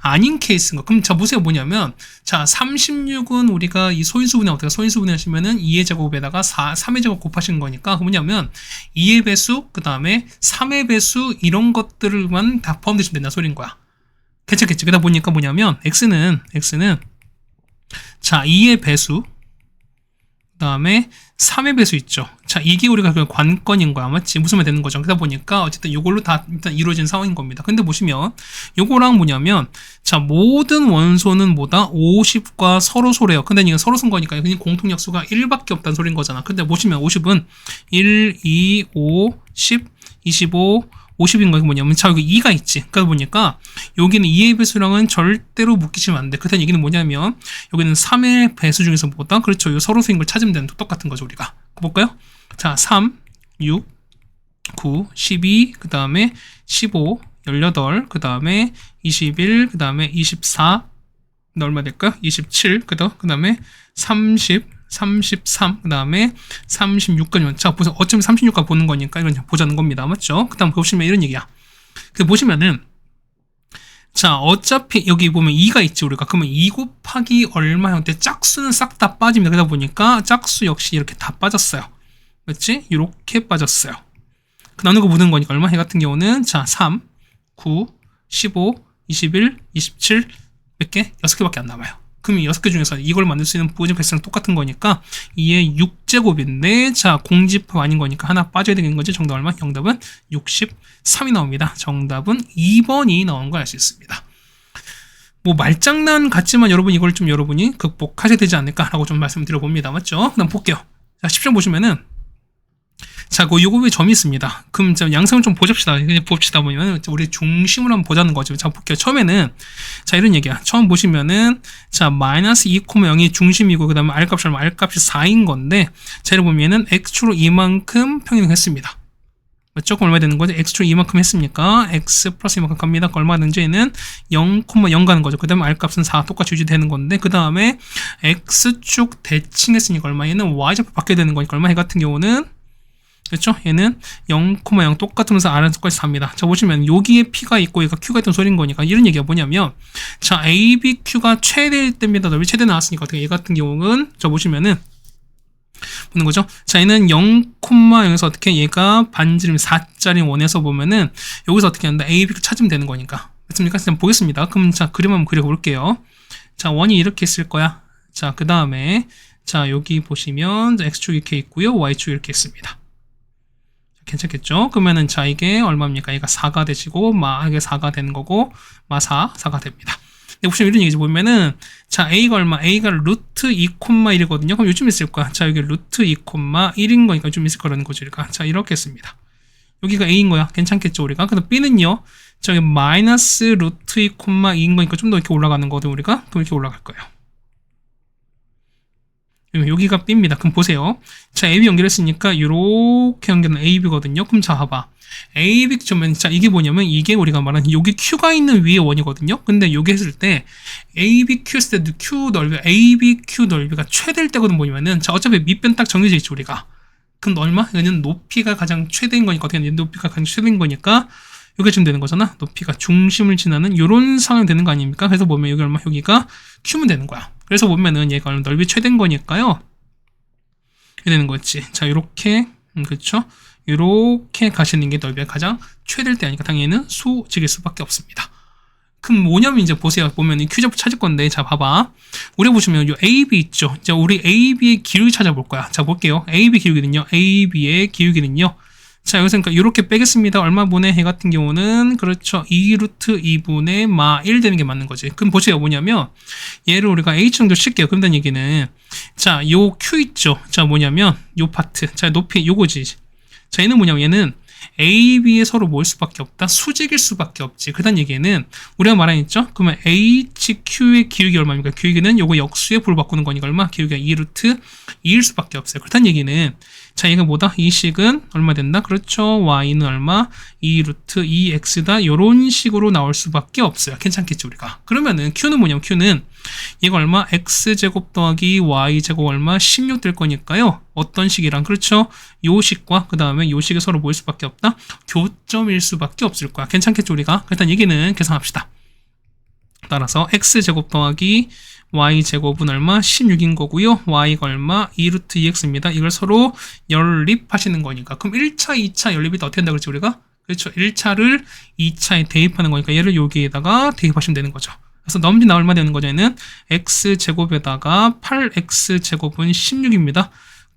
아닌 케이스인 거. 그럼 자 보세요. 뭐냐면 자 36은 우리가 이 소인수분해 어떻게 소인수분해 하시면은 2의 제곱에다가 3의 제곱 곱하신 거니까 뭐냐면 2의 배수 그 다음에 3의 배수 이런 것들만 다 포함되시면 된다 소리인 거야. 괜찮겠지? 그러다 보니까 뭐냐면 x는 자 2의 배수 그 다음에 3의 배수 있죠. 자, 이게 우리가 그 관건인 거야. 맞지? 무슨 말 되는 거죠. 그러다 보니까 어쨌든 이걸로 다 일단 이루어진 상황인 겁니다. 근데 보시면 요거랑 뭐냐면 자, 모든 원소는 뭐다? 50과 서로 소래요. 근데 이건 서로 쓴 거니까 그냥 공통약수가 1밖에 없다는 소린 거잖아. 근데 보시면 50은 1, 2, 5, 10, 25, 50인 거예요. 뭐냐면 자 여기 2가 있지. 그러다 보니까 여기는 2의 배수랑은 절대로 묶이시면 안 돼. 그렇다는 얘기는 뭐냐면 여기는 3의 배수 중에서 뭐다? 그렇죠. 이 서로수인 걸 찾으면 되는 똑같은 거죠. 우리가 볼까요? 자 3, 6, 9, 12, 그 다음에 15, 18, 그 다음에 21, 그 다음에 24, 얼마 될까요? 27, 그 다음에 30, 33, 그 다음에 36까지. 자, 보세요. 어쩌면 36까지 보는 거니까 이건 보자는 겁니다. 맞죠? 그 다음 보시면 이런 얘기야. 그 보시면은, 자, 어차피 여기 보면 2가 있지, 우리가. 그러면 2 곱하기 얼마 형태 짝수는 싹 다 빠집니다. 그러다 보니까 짝수 역시 이렇게 다 빠졌어요. 그렇지? 이렇게 빠졌어요. 그 나누고 묻은 거니까 얼마? 해 같은 경우는, 자, 3, 9, 15, 21, 27, 몇 개? 6개밖에 안 남아요. 그럼 6개 중에서 이걸 만들 수 있는 부호집 횟수는 똑같은 거니까 2의 6제곱인데 자 공집합 아닌 거니까 하나 빠져야 되는 거지. 정답 얼마? 정답은 63이 나옵니다. 정답은 2번이 나온 걸 알 수 있습니다. 뭐 말장난 같지만 여러분 이걸 좀 여러분이 극복하셔야 되지 않을까라고 좀 말씀을 드려봅니다. 맞죠? 그럼 볼게요. 자 10점 보시면은 자, 요거 위에 점이 있습니다. 그럼 양상을 좀 보십시다. 봅시다 보면 우리 중심을 한번 보자는 거죠. 자, 볼게요. 처음에는 자 이런 얘기야. 처음 보시면은 자 마이너스 2,0이 중심이고 그 다음에 R값이 얼마? R값이 4인 건데 자 이를 보면은 X축으로 이만큼 평행했습니다. 맞죠? 그럼 얼마 되는 거죠? X축으로 이만큼 했으니까 X 플러스 이만큼 갑니다. 얼마 되는지는 0,0 가는 거죠. 그 다음에 R값은 4 똑같이 유지되는 건데 그 다음에 X축 대칭했으니까 얼마? 얘는 Y좌표 바뀌어야 되는 거니까 얼마? 해 같은 경우는 그렇죠? 얘는 0,0 똑같으면서 R은 똑같이 4입니다. 자, 보시면 여기에 P가 있고 얘가 Q가 있던 소리인 거니까 이런 얘기가 뭐냐면 자, ABQ가 최대일 때입니다. 넓이 최대 나왔으니까 어떻게 얘 같은 경우는 자, 보시면은 보는 거죠? 자, 얘는 0,0에서 어떻게 얘가 반지름 4짜리 원에서 보면은 여기서 어떻게 한다? ABQ 찾으면 되는 거니까. 맞습니까? 그럼 보겠습니다. 그럼 자, 그림 한번 그려볼게요. 자, 원이 이렇게 있을 거야. 자, 그 다음에 자, 여기 보시면 X축 이렇게 있고요. Y축 이렇게 있습니다. 괜찮겠죠? 그러면은 자 이게 얼마입니까? 얘가 4가 되시고 이게 4가 되는 거고 4가 됩니다. 근데 보시면 이런 얘기지 보면은 자 A가 얼마? A가 루트 2,1이거든요. 그럼 요즘 있을 거야. 자 여기 루트 2,1인 거니까 요즘 있을 거라는 거죠. 그러니까 자 이렇게 했습니다. 여기가 A인 거야. 괜찮겠죠 우리가? 근데 B는요. 저기 마이너스 루트 2,2인 거니까 좀 더 이렇게 올라가는 거거든 우리가. 그럼 이렇게 올라갈 거예요. 여기가 B입니다. 그럼 보세요. 자, AB 연결했으니까 이렇게 연결은 AB거든요. 그럼 자, 봐봐. AB 점은 자, 이게 뭐냐면 이게 우리가 말하는 여기 Q가 있는 위에 원이거든요. 근데 여기 했을 때 ABQ 했을 때 Q 넓이, ABQ 넓이가 최대일 때거든 뭐냐면은 자, 어차피 밑변 딱 정해져 있죠, 우리가. 그럼 얼마? 얘는 높이가 가장 최대인 거니까 어떻게 높이가 가장 최대인 거니까 여기 지금 되는 거잖아. 높이가 중심을 지나는 이런 상황이 되는 거 아닙니까? 그래서 보면 여기 얼마? 여기가 Q면 되는 거야. 그래서 보면은 얘가 넓이 최대인 거니까요. 이렇게 되는 거지. 자, 요렇게, 그렇죠? 요렇게 가시는 게 넓이가 가장 최대일 때 아니까 당연히는 수직일 수밖에 없습니다. 그럼 뭐냐면 이제 보세요. 보면 이 Q좌표 찾을 건데, 자, 봐봐. 우리 보시면 요 AB 있죠? 자, 우리 AB의 기울기 찾아볼 거야. 자, 볼게요. AB 기울기는요. AB의 기울기는요. 자, 여기서 그러니까 이렇게 빼겠습니다. 얼마 분의 해 같은 경우는 그렇죠. 2루트 2분의 마 1 되는 게 맞는 거지. 그럼 보세요. 뭐냐면 얘를 우리가 H 정도 칠게요. 그런다는 얘기는 자, 요 Q 있죠. 자, 뭐냐면 요 파트. 자, 높이 요거지. 자, 얘는 뭐냐면 얘는 A, B에 서로 모일 수밖에 없다. 수직일 수밖에 없지. 그다는 얘기는 우리가 말한했죠. 그러면 HQ의 기울기 얼마입니까? 기울기는 요거 역수의 부를 바꾸는 거니까 얼마? 기울기가 2루트 2일 수밖에 없어요. 그렇다는 얘기는 자, 얘가 뭐다? 이 식은 얼마 된다? 그렇죠. Y는 얼마? 2루트 2X다. 요런 식으로 나올 수밖에 없어요. 괜찮겠죠, 우리가? 그러면은 Q는 뭐냐면 Q는 얘가 얼마? X제곱 더하기 Y제곱 얼마? 16 될 거니까요. 어떤 식이랑 그렇죠? 요 식과 그 다음에 요 식이 서로 모일 수밖에 없다. 교점일 수밖에 없을 거야. 괜찮겠죠, 우리가? 일단 얘기는 계산합시다. 따라서 x제곱 더하기 y제곱은 얼마? 16인 거고요. y가 얼마? 2루트 2x입니다. 이걸 서로 연립하시는 거니까. 그럼 1차, 2차 연립이 어떻게 된다 그랬지 우리가? 그렇죠. 1차를 2차에 대입하는 거니까 얘를 여기에다가 대입하시면 되는 거죠. 그래서 넘기나 얼마 되는 거죠? 얘는 x제곱에다가 8x제곱은 16입니다.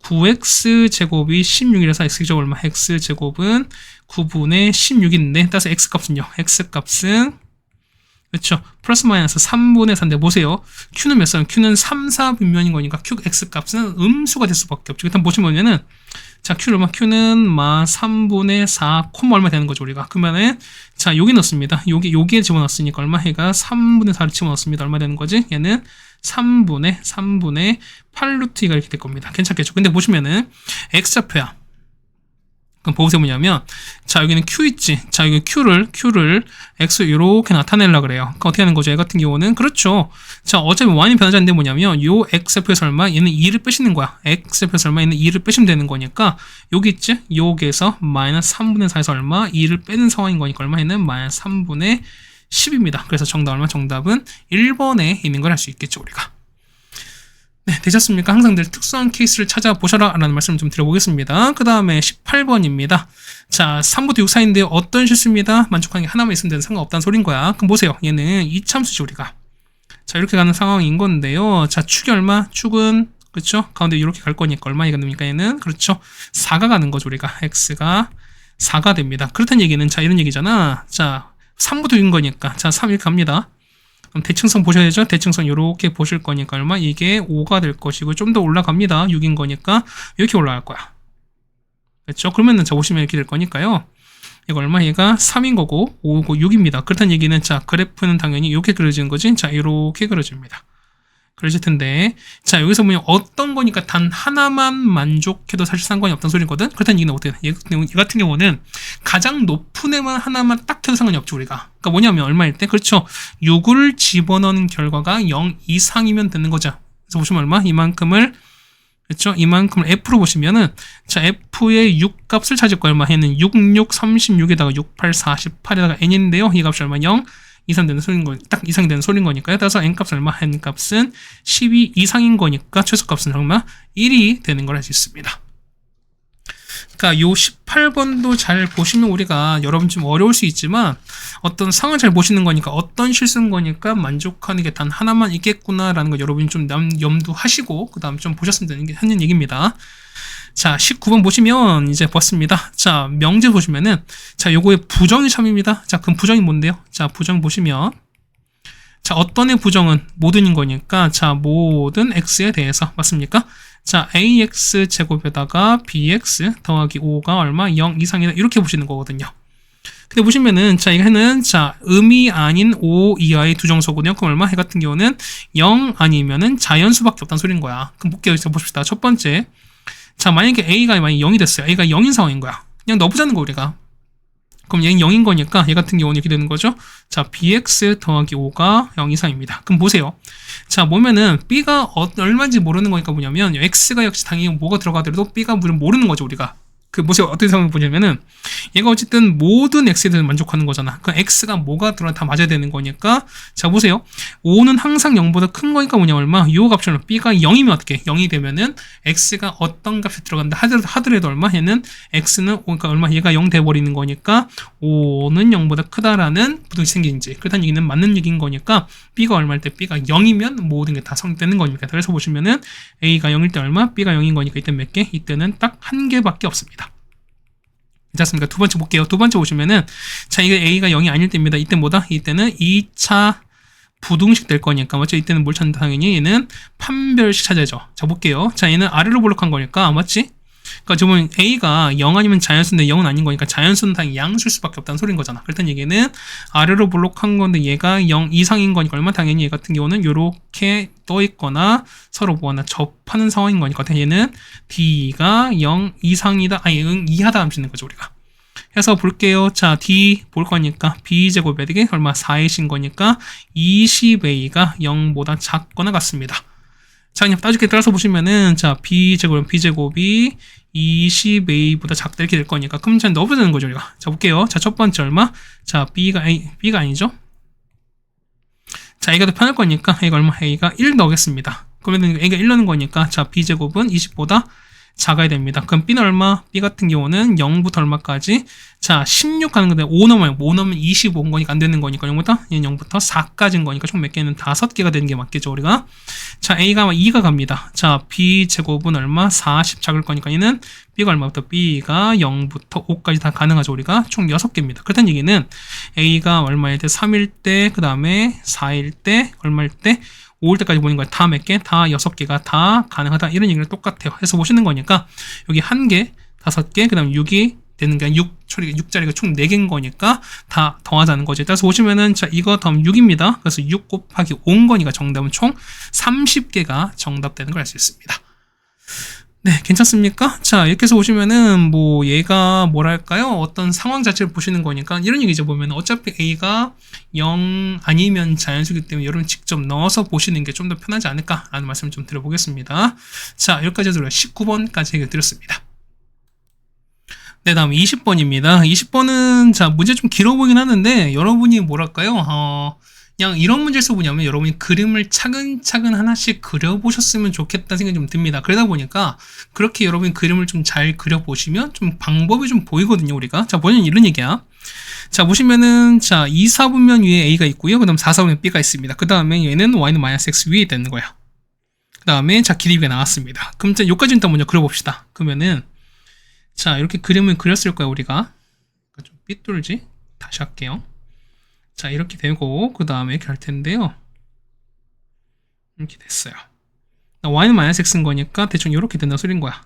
9x제곱이 16이라서 x제곱 얼마? x제곱은 9분의 16인데 따라서 x값은요. x값은 그렇죠. 플러스 마이너스 3분의 4인데 보세요. q는 몇 선? q는 3, 4분면인 거니까 q x값은 음수가 될 수밖에 없죠. 일단 보시면은 자 q를 q는 3분의 4, 얼마 되는 거죠 우리가. 그러면은 자 여기 넣습니다. 여기에 집어넣었으니까 얼마? 해가 3분의 4를 집어넣습니다. 얼마 되는 거지? 얘는 3분의 8루트 2가 이렇게 될 겁니다. 괜찮겠죠? 근데 보시면은 x좌표야. 그럼 보세요 뭐냐면 자 여기는 q 있지. 자 여기 q를 x 이렇게 나타내려고 그래요. 그럼 어떻게 하는 거죠? 얘 같은 경우는 그렇죠. 자 어차피 y는 변하지 않는데 뭐냐면 요 x좌표에서 얼마? 얘는 2를 빼시는 거야. x좌표에서 얼마? 얘는 2를 빼시면 되는 거니까 여기 있지? 여기에서 마이너스 3분의 4에서 얼마? 2를 빼는 상황인 거니까 얼마? 얘는 마이너스 3분의 10입니다. 그래서 정답 얼마? 정답은 1번에 있는 걸 알 수 있겠죠 우리가. 네, 되셨습니까? 항상 늘 특수한 케이스를 찾아보셔라 라는 말씀을 좀 드려보겠습니다. 그 다음에 18번입니다. 자, 3부터 6 사이인데 어떤 실수입니다? 만족하는 게 하나만 있으면 되는 상관없다는 소린 거야. 그럼 보세요. 얘는 이참수지 우리가. 자, 이렇게 가는 상황인 건데요. 자, 축이 얼마? 축은 그렇죠? 가운데 이렇게 갈 거니까 얼마가 됩니까? 얘는 그렇죠? 4가 가는 거죠 우리가. x가 4가 됩니다. 그렇다는 얘기는 자, 이런 얘기잖아. 자, 3부터 6인 거니까. 자, 3 이렇게 갑니다. 그럼 대칭성 보셔야죠. 대칭성 이렇게 보실 거니까 얼마? 이게 5가 될 것이고 좀 더 올라갑니다. 6인 거니까 이렇게 올라갈 거야. 그렇죠? 그러면은 자 보시면 이렇게 될 거니까요. 이거 얼마? 얘가 3인 거고 5고 6입니다. 그렇다는 얘기는 자 그래프는 당연히 이렇게 그려지는 거지. 자 이렇게 그려집니다. 그러실 텐데 자 여기서 보면 어떤 거니까 단 하나만 만족해도 사실 상관이 없다는 소리거든. 그렇다는 얘기는 어떻게 얘 같은 경우는 가장 높은 애만 하나만 딱 해도 상관이 없죠 우리가. 그러니까 뭐냐면 얼마일 때 그렇죠 6을 집어넣은 결과가 0 이상이면 되는 거죠. 그래서 보시면 얼마? 이만큼을 그렇죠? 이만큼을 f로 보시면은 자 f의 6 값을 찾을 거 얼마? 얘는 6, 36에다가 6, 8, 48에다가 n인데요. 이 값이 얼마? 0 이상 되는 소리인 거, 딱 이상 되는 소리인 거니까요. 따라서 n값은 얼마? n값은 12 이상인 거니까 최소값은 얼마? 1이 되는 걸 알 수 있습니다. 그러니까 요 18번도 잘 보시면 우리가 여러분 좀 어려울 수 있지만 어떤 상황을 잘 보시는 거니까 어떤 실수인 거니까 만족하는 게 단 하나만 있겠구나라는 거 여러분이 좀 염두하시고 그 다음 좀 보셨으면 하는 얘기입니다. 자, 19번 보시면 이제 봤습니다. 자, 명제 보시면은 자, 요거의 부정이 참입니다. 자, 그럼 부정이 뭔데요? 자, 부정 보시면 자, 어떤 의 부정은 모든인 거니까 자, 모든 x에 대해서 맞습니까? 자, ax 제곱에다가 bx 더하기 5가 얼마? 0 이상이다. 이렇게 보시는 거거든요. 근데 보시면은 자, 이거는 자, 음이 아닌 5 이하의 두 정수거든요. 그럼 얼마? 해 같은 경우는 0 아니면은 자연수밖에 없다는 소리인 거야. 그럼 볼게요. 봅시다. 첫 번째. 자, 만약에 a가 만약에 0이 됐어요. a가 0인 상황인 거야. 그냥 넣어보자는 거 우리가. 그럼 얘는 0인 거니까 얘 같은 경우는 이렇게 되는 거죠. 자, bx 더하기 5가 0 이상입니다. 그럼 보세요. 자, 보면은 b가 얼마인지 모르는 거니까 뭐냐면 x가 역시 당연히 뭐가 들어가더라도 b가 모르는 거죠 우리가. 그 보세요. 어떤 상황을 보냐면은 얘가 어쨌든 모든 x에 대해서 만족하는 거잖아. 그 x가 뭐가 들어가 다 맞아야 되는 거니까 자 보세요. 5는 항상 0보다 큰 거니까 뭐냐 얼마? 요 값이 얼마? b가 0이면 어떻게? 0이 되면은 x가 어떤 값이 들어간다 하더라도 얼마? 얘는 x는 그러니까 얼마? 얘가 0 돼버리는 거니까 5는 0보다 크다라는 부등식 생기는지 그렇다는 얘기는 맞는 얘기인 거니까 b가 얼마일 때 b가 0이면 모든 게 다 성립되는 거니까 그래서 보시면은 a가 0일 때 얼마? b가 0인 거니까 이때 몇 개? 이때는 딱 한 개밖에 없습니다. 괜찮습니까? 두 번째 볼게요. 두 번째 보시면은 자 이게 a가 0이 아닐 때입니다. 이때 뭐다? 이때는 2차 부등식 될 거니까 맞죠? 이때는 뭘 찾는다? 당연히 얘는 판별식 찾아야죠. 자 볼게요. 자 얘는 아래로 블록한 거니까 맞지? 그러니까 저번 a가 0 아니면 자연수인데 0은 아닌 거니까 자연수는 당연히 양수일 수밖에 없다는 소린 거잖아. 그렇다는 얘기는 아래로 블록한 건데 얘가 0 이상인 거니까 얼마? 당연히 얘 같은 경우는 이렇게 떠 있거나 서로 뭐하나 접하는 상황인 거니까 얘는 d가 0 이상이다. 아니 0 이하다 하면 짓는 거죠 우리가. 해서 볼게요. 자 d 볼 거니까 b제곱에 되게 얼마? 4이신 거니까 20a가 0보다 작거나 같습니다. 자, 그냥 따지게 따라서 보시면은, 자, b제곱이 20a보다 작다 이렇게 될 거니까, 그럼 자, 넣어보면 되는 거죠, 우리가. 자, 볼게요. 자, 첫 번째 얼마? 자, b가 아니죠? 자, A가 더 편할 거니까 A가 얼마? A가 1 넣겠습니다. 그러면 A가 1 넣는 거니까 자, B제곱은 20보다 작아야 됩니다. 그럼 B는 얼마? B 같은 경우는 0부터 얼마까지? 자, 16 가는 건데 5 넘어요. 5 넘으면 25인 거니까 안 되는 거니까 0부터 4까지인 거니까 총 몇 개는 5개가 되는 게 맞겠죠, 우리가? 자, A가 2가 갑니다. 자, B제곱은 얼마? 40 작을 거니까 얘는 B가 얼마부터? B가 0부터 5까지 다 가능하죠, 우리가? 총 6개입니다. 그렇다는 얘기는 A가 얼마일 때? 3일 때, 그 다음에 4일 때, 얼마일 때? 5일 때까지 보는 거야. 다 몇 개? 다 6개가 다 가능하다. 이런 얘기를 똑같아요. 해서 보시는 거니까 여기 1개, 5개, 그 다음 6이 되는 게 6자리가 총 4개인 거니까 다 더하자는 거죠. 따라서 보시면은 자, 이거 더하면 6입니다. 그래서 6 곱하기 5인 거니까 정답은 총 30개가 정답되는 걸 알 수 있습니다. 네, 괜찮습니까? 자, 이렇게 해서 보시면은, 뭐, 얘가 뭐랄까요? 어떤 상황 자체를 보시는 거니까, 이런 얘기죠. 보면, 어차피 A가 0 아니면 자연수이기 때문에 여러분 직접 넣어서 보시는 게 좀 더 편하지 않을까라는 말씀을 좀 드려보겠습니다. 자, 여기까지 해서 19번까지 해결 드렸습니다. 네, 다음 20번입니다. 20번은, 자, 문제 좀 길어 보이긴 하는데, 여러분이 뭐랄까요? 그냥 이런 문제를 써보냐면 여러분이 그림을 차근차근 하나씩 그려보셨으면 좋겠다 생각이 좀 듭니다. 그러다 보니까 그렇게 여러분이 그림을 좀 잘 그려보시면 좀 방법이 좀 보이거든요, 우리가. 자, 보시면 이런 얘기야. 자, 보시면은, 자, 2, 4분면 위에 A가 있고요. 그 다음 4, 4분면 B가 있습니다. 그 다음에 얘는 Y는 -X 위에 있다는 거예요. 그 다음에, 자, 길이가 나왔습니다. 그럼 자, 여기까지 일단 먼저 그려봅시다. 그러면은, 자, 이렇게 그림을 그렸을 거예요, 우리가. 좀 삐뚤지? 다시 할게요. 자, 이렇게 되고, 그 다음에 이렇게 할 텐데요. 이렇게 됐어요. Y는 -X인 거니까 대충 이렇게 된다는 소린 거야.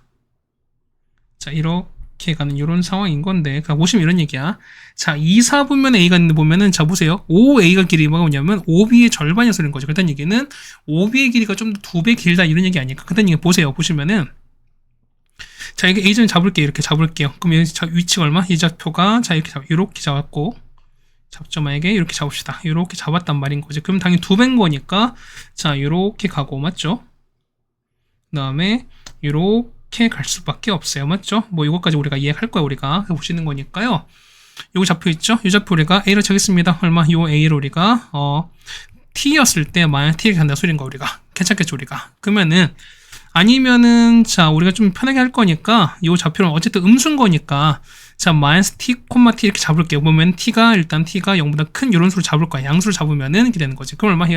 자, 이렇게 가는 이런 상황인 건데, 보시면 이런 얘기야. 자, 2, 4분면 A가 있는데 보면은, 자, 보세요. 5A가 길이가 뭐냐면, 5B의 절반이 소린 거죠. 그렇다는 얘기는, 5B의 길이가 좀 2배 길다, 이런 얘기 아닐까. 그렇다는 얘기 보세요. 보시면은, 자, 이게 A점 잡을게요. 이렇게 잡을게요. 그럼 여기 위치가 얼마? 이 좌표가, 자, 이렇게 잡았고, 잡점에게 이렇게 잡읍시다. 이렇게 잡았단 말인 거지. 그럼 당연히 2배인 거니까 자, 이렇게 가고 맞죠? 그 다음에 이렇게 갈 수밖에 없어요. 맞죠? 뭐 이것까지 우리가 이해할 거야. 우리가 보시는 거니까요. 요거 잡혀 있죠? 이 좌표 우리가 A로 적겠습니다. 얼마? 요 A를 우리가 T였을 때 만약 T에 간다 소리인 거 우리가 괜찮겠죠? 우리가 그러면은 아니면은 자 우리가 좀 편하게 할 거니까 요 좌표는 어쨌든 음수인 거니까 자 -t, t 이렇게 잡을게요. 보면 일단 t가 0보다 큰 이런 수를 잡을 거야. 양수를 잡으면은 이렇게 되는 거지. 그럼 얼마? 얘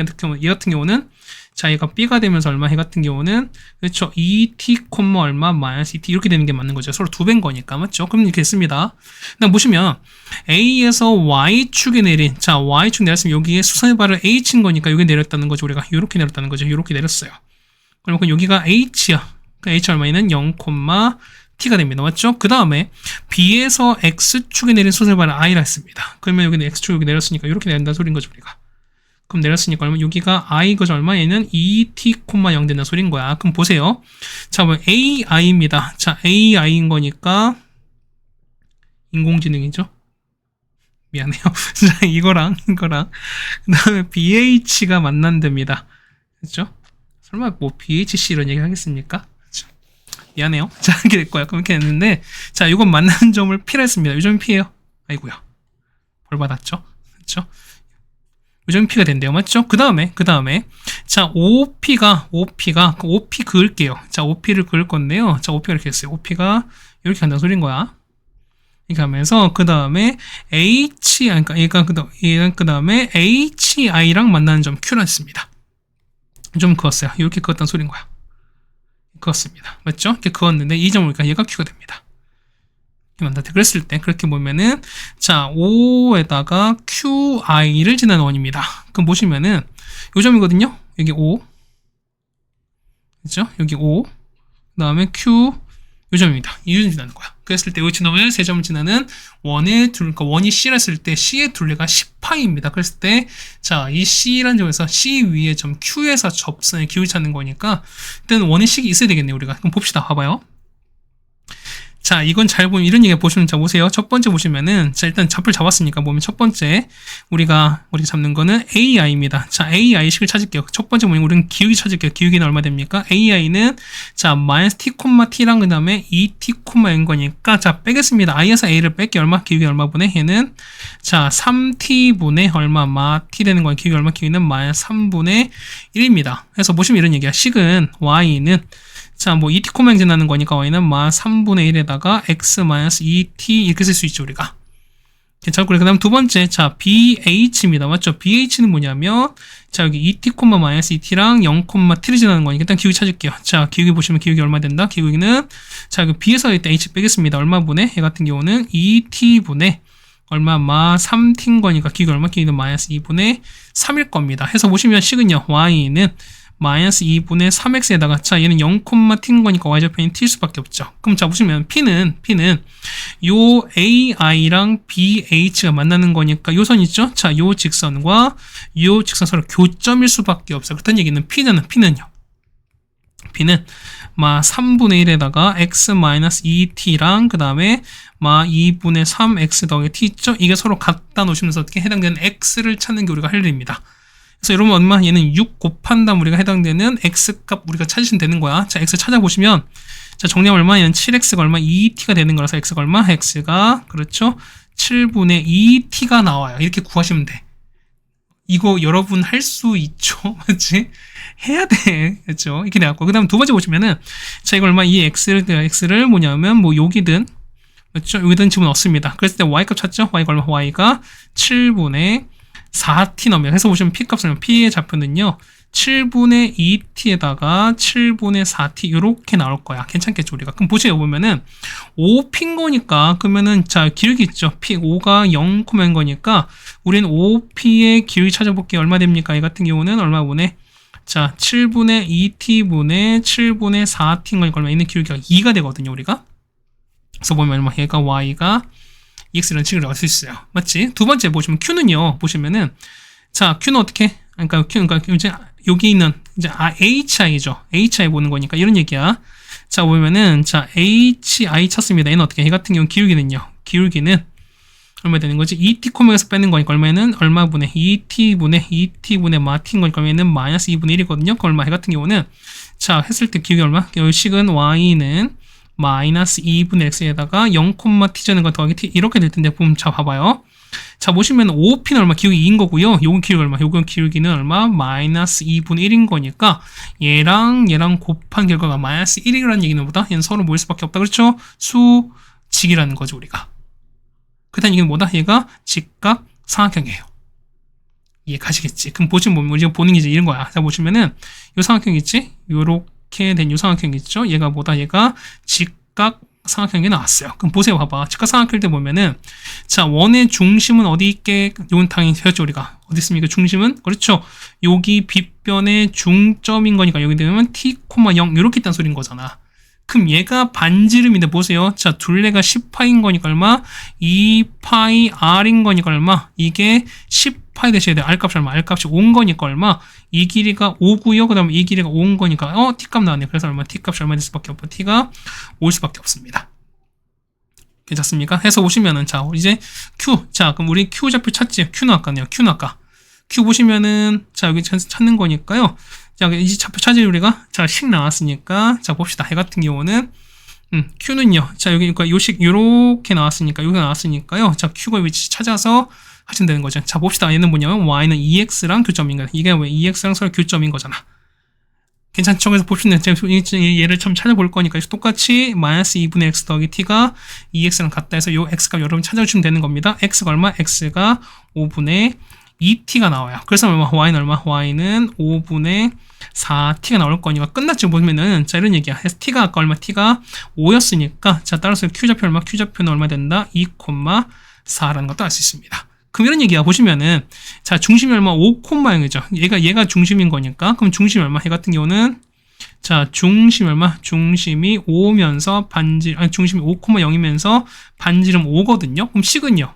같은 경우는 자 얘가 b가 되면서 얼마? 얘 같은 경우는 그렇죠. 2t, 얼마? -2t 이렇게 되는 게 맞는 거죠. 서로 2배인 거니까 맞죠? 그럼 이렇게 했습니다. 그다음 보시면 A에서 Y축에 내린 자 Y축 내렸으면 여기에 수선의 발을 H인 거니까 여기 내렸다는 거죠. 우리가 이렇게 내렸다는 거죠. 이렇게 내렸어요. 그러면 여기가 H야. 그 H 얼마에는 0, T가 됩니다. 맞죠? 그 다음에 B에서 X축에 내린 수선의 발을 I라 했습니다. 그러면 여기는 X축 여기 내렸으니까 이렇게 내린다는 소리인 거죠, 우리가. 그럼 내렸으니까 얼마? 여기가 I 거죠, 얼마? 얘는 2T, 0 된다는 소리인 거야. 그럼 보세요. 자, 뭐 AI입니다. 자, AI인 거니까 인공지능이죠? 미안해요. 자, 이거랑 그 다음에 BH가 만난답니다. 그렇죠? 설마 뭐 BHC 이런 얘기 하겠습니까? 미안해요. 자, 이렇게 될 거야. 그럼 이렇게 됐는데, 자, 이건 만나는 점을 P라 했습니다. 이 점이 P예요. 아이고야. 벌 받았죠? 그렇죠? 이 점이 P가 된대요. 맞죠? 그 다음에, 자, OP가, OP 그을게요. 자, OP를 그을 건데요. 자, OP가 이렇게 됐어요. OP가 이렇게 간다는 소린 거야. 이렇게 하면서, 그 다음에 그러니까 그 다음에 HI랑 만나는 점 Q라 했습니다. 좀 그었어요. 이렇게 그었다는 소린 거야. 그었습니다. 맞죠? 이렇게 그었는데 이 점을 보니까 얘가 Q가 됩니다. 그랬을 때 그렇게 보면은 자 5에다가 QI를 지나는 원입니다. 그럼 보시면은 요 점이거든요. 여기 5 그렇죠? 여기 5 그 다음에 Q 요 점입니다. 이 점이 지나는 거야. 그랬을 때 여기 지나면 세 점을 지나는 그러니까 원이 C라 했을 때 C의 둘레가 10파입니다. 그랬을 때 자, 이 C라는 점에서 C 위에 점 Q에서 접선의 기울기 찾는 거니까 일단 원의 식이 있어야 되겠네요, 우리가. 그럼 봅시다. 봐봐요. 자, 이건 잘 보면, 이런 얘기 보시면, 자, 보세요. 첫 번째 보시면은, 자, 일단 좌표를 잡았으니까 보면 첫 번째, 우리가 잡는 거는 AI입니다. 자, AI식을 찾을게요. 첫 번째 뭐냐면, 우리는 기울기 찾을게요. 기울기는 얼마 됩니까? AI는, 자, -t,t랑 그 다음에 2t,n 거니까, 자, 빼겠습니다. I에서 A를 뺄게 얼마? 기울기 얼마분의? 얘는, 자, 3t분의 얼마? t 되는 거예요. 기울기 얼마? 기울기는 -3분의 1입니다. 그래서 보시면 이런 얘기야. 식은, Y는, 자, 뭐 2t, n 나는 거니까 y는 -3분의 1에다가 x-2t 이렇게 쓸 수 있죠, 우리가. 괜찮고, 그 다음 두 번째, 자, BH입니다. 맞죠? BH는 뭐냐면, 자, 여기 2t, -2t랑 0,t를 지나는 거니까 일단 기울기 찾을게요. 자, 기울기 보시면 기울기 얼마 된다? 기울기는, 자, 여기 B에서 일단 H 빼겠습니다. 얼마분의? 얘 같은 경우는 2t분의 얼마? 3t인 거니까 기울기 얼마? 기울기는 -2분의 3일 겁니다. 해서 보시면 식은요, y는 -2분의 3x에다가, 자, 얘는 0,t인 거니까 y좌표는 t일 수밖에 없죠. 그럼 자, 보시면 p는 요 ai랑 bh가 만나는 거니까 요 선 있죠? 자, 요 직선과 요 직선 서로 교점일 수밖에 없어요. 그렇다는 얘기는 p는요. p는 3분의 1에다가 x-2t랑 그 다음에 2분의 3x 더하기 t 있죠? 이게 서로 갖다 놓으시면서 어떻게 해당되는 x를 찾는 게 우리가 할 일입니다. 그래서 여러분 얼마? 얘는 6 곱한다면 우리가 해당되는 x값 우리가 찾으시면 되는 거야. 자, x 찾아보시면, 자, 정리하면 얼마? 얘는 7x가 얼마? 2t가 되는 거라서 x가 얼마? x가, 그렇죠? 7분의 2t가 나와요. 이렇게 구하시면 돼. 이거 여러분 할 수 있죠? 맞지? 해야 돼. 그렇죠? 이렇게 돼갖고. 그 다음 두 번째 보시면은, 자, 이거 얼마? 이 x를 뭐냐면, 뭐 여기든, 그렇죠? 여기든 집어넣습니다. 그랬을 때 y값 찾죠? y가 얼마? y가 7분의 4t 넣으면, 해서 보시면 p값을, p의 좌표는요, 7분의 2t에다가 7분의 4t, 요렇게 나올 거야. 괜찮겠죠, 우리가? 그럼 보세요, 보면은, 5p인 거니까, 그러면은, 자, 기울기 있죠? p, 5가 0,인 거니까, 우리는 5p의 기울기 찾아볼게요. 얼마 됩니까? 이 같은 경우는 얼마분의, 자, 7분의 2t분의 7분의 4t인 거니까 얼마? 있는 기울기가 2가 되거든요, 우리가? 그래서 보면 얼마? 얘가 y가 EX라는 칙을 넣을 수 있어요. 맞지? 두 번째 보시면 Q는요. 보시면은, 자, Q는 어떻게? 그러니까 이제 여기 있는 이제 HI죠. HI 보는 거니까 이런 얘기야. 자, 보면은, 자, HI 찾습니다. 얘는 어떻게? 얘 같은 경우는 기울기는요. 기울기는 얼마 되는 거지? 2t,에서 빼는 거니까 얼마에는 얼마분의 2t분의 마t인 거니까 얼마에는 -2분의 1이거든요. 그 얼마? 얘 같은 경우는, 자, 했을 때 기울기 얼마? 이 식은 y는 -2분의 x에다가 0,t 되는 거 더하기 t 이렇게 될 텐데, 보면 자, 봐봐요. 자, 보시면 5p는 얼마? 기울기 2인 거고요. 요건 기울기 얼마? 요건 기울기는 얼마? -2분의 1인 거니까 얘랑 곱한 결과가 -1이라는 얘기는 뭐다? 얘는 서로 모일 수밖에 없다. 그렇죠? 수직이라는 거죠, 우리가. 그다음 이게 뭐다? 얘가 직각 삼각형이에요. 이해 가시겠지? 그럼 보시면 우리가 보는 게 이제 이런 거야. 자, 보시면은 요 삼각형 있지? 요렇게 된 요 삼각형 있죠? 얘가 뭐다? 얘가 직각 삼각형이 나왔어요. 그럼 보세요. 봐봐. 직각 삼각형일 때 보면은, 자, 원의 중심은 어디 있게? 요건 당연히 되었죠, 우리가. 어디 있습니까? 중심은? 그렇죠. 여기 빗변의 중점인 거니까 여기 되면 t, 0 요렇게 있다는 소리인 거잖아. 그럼 얘가 반지름인데 보세요. 자, 둘레가 10파인 거니까 얼마? 2파이 r인 거니까 얼마? 이게 10파이 대셔야 돼. r값이 얼마? r값이 5인 거니까 얼마? 이 길이가 5고요. 그 다음에 이 길이가 5인 거니까 t값 나왔네. 그래서 얼마? t값이 얼마 될 수밖에 없고 t가 5일 수밖에 없습니다. 괜찮습니까? 해서 보시면은, 자, 이제 q. 자, 그럼 우리 q 좌표 찾지? q는 아까네요. q는 아까. q 보시면은, 자, 여기 찾는 거니까요. 자, 이제 좌표 찾을 우리가, 자, 식 나왔으니까, 자, 봅시다. 해 같은 경우는, Q는요. 자, 여기, 그러니까 요 식, 요렇게 나왔으니까, 여기 나왔으니까요. 자, Q가 위치 찾아서 하시면 되는 거죠. 자, 봅시다. 얘는 뭐냐면, Y는 EX랑 교점인 거야. 이게 왜 EX랑 서로 교점인 거잖아. 괜찮죠? 그래서 봅시다. 얘를 좀 찾아볼 거니까, 똑같이 -2분의 X 더하기 T가 EX랑 같다 해서 요 X값 여러분 찾아주시면 되는 겁니다. X가 얼마? X가 5분의 2t가 나와요. 그래서 얼마? y는 얼마? y는 5분의 4t가 나올 거니까 끝났지 보면은, 자, 이런 얘기야. t가 아까 얼마? t가 5였으니까, 자, 따라서 q좌표 얼마? q좌표는 얼마 된다? 2,4라는 것도 알 수 있습니다. 그럼 이런 얘기야. 보시면은, 자, 중심이 얼마? 5,0이죠. 얘가 중심인 거니까. 그럼 중심이 얼마? 얘 같은 경우는, 자, 중심이 얼마? 중심이 5면서 중심이 5,0이면서 반지름 5거든요. 그럼 식은요?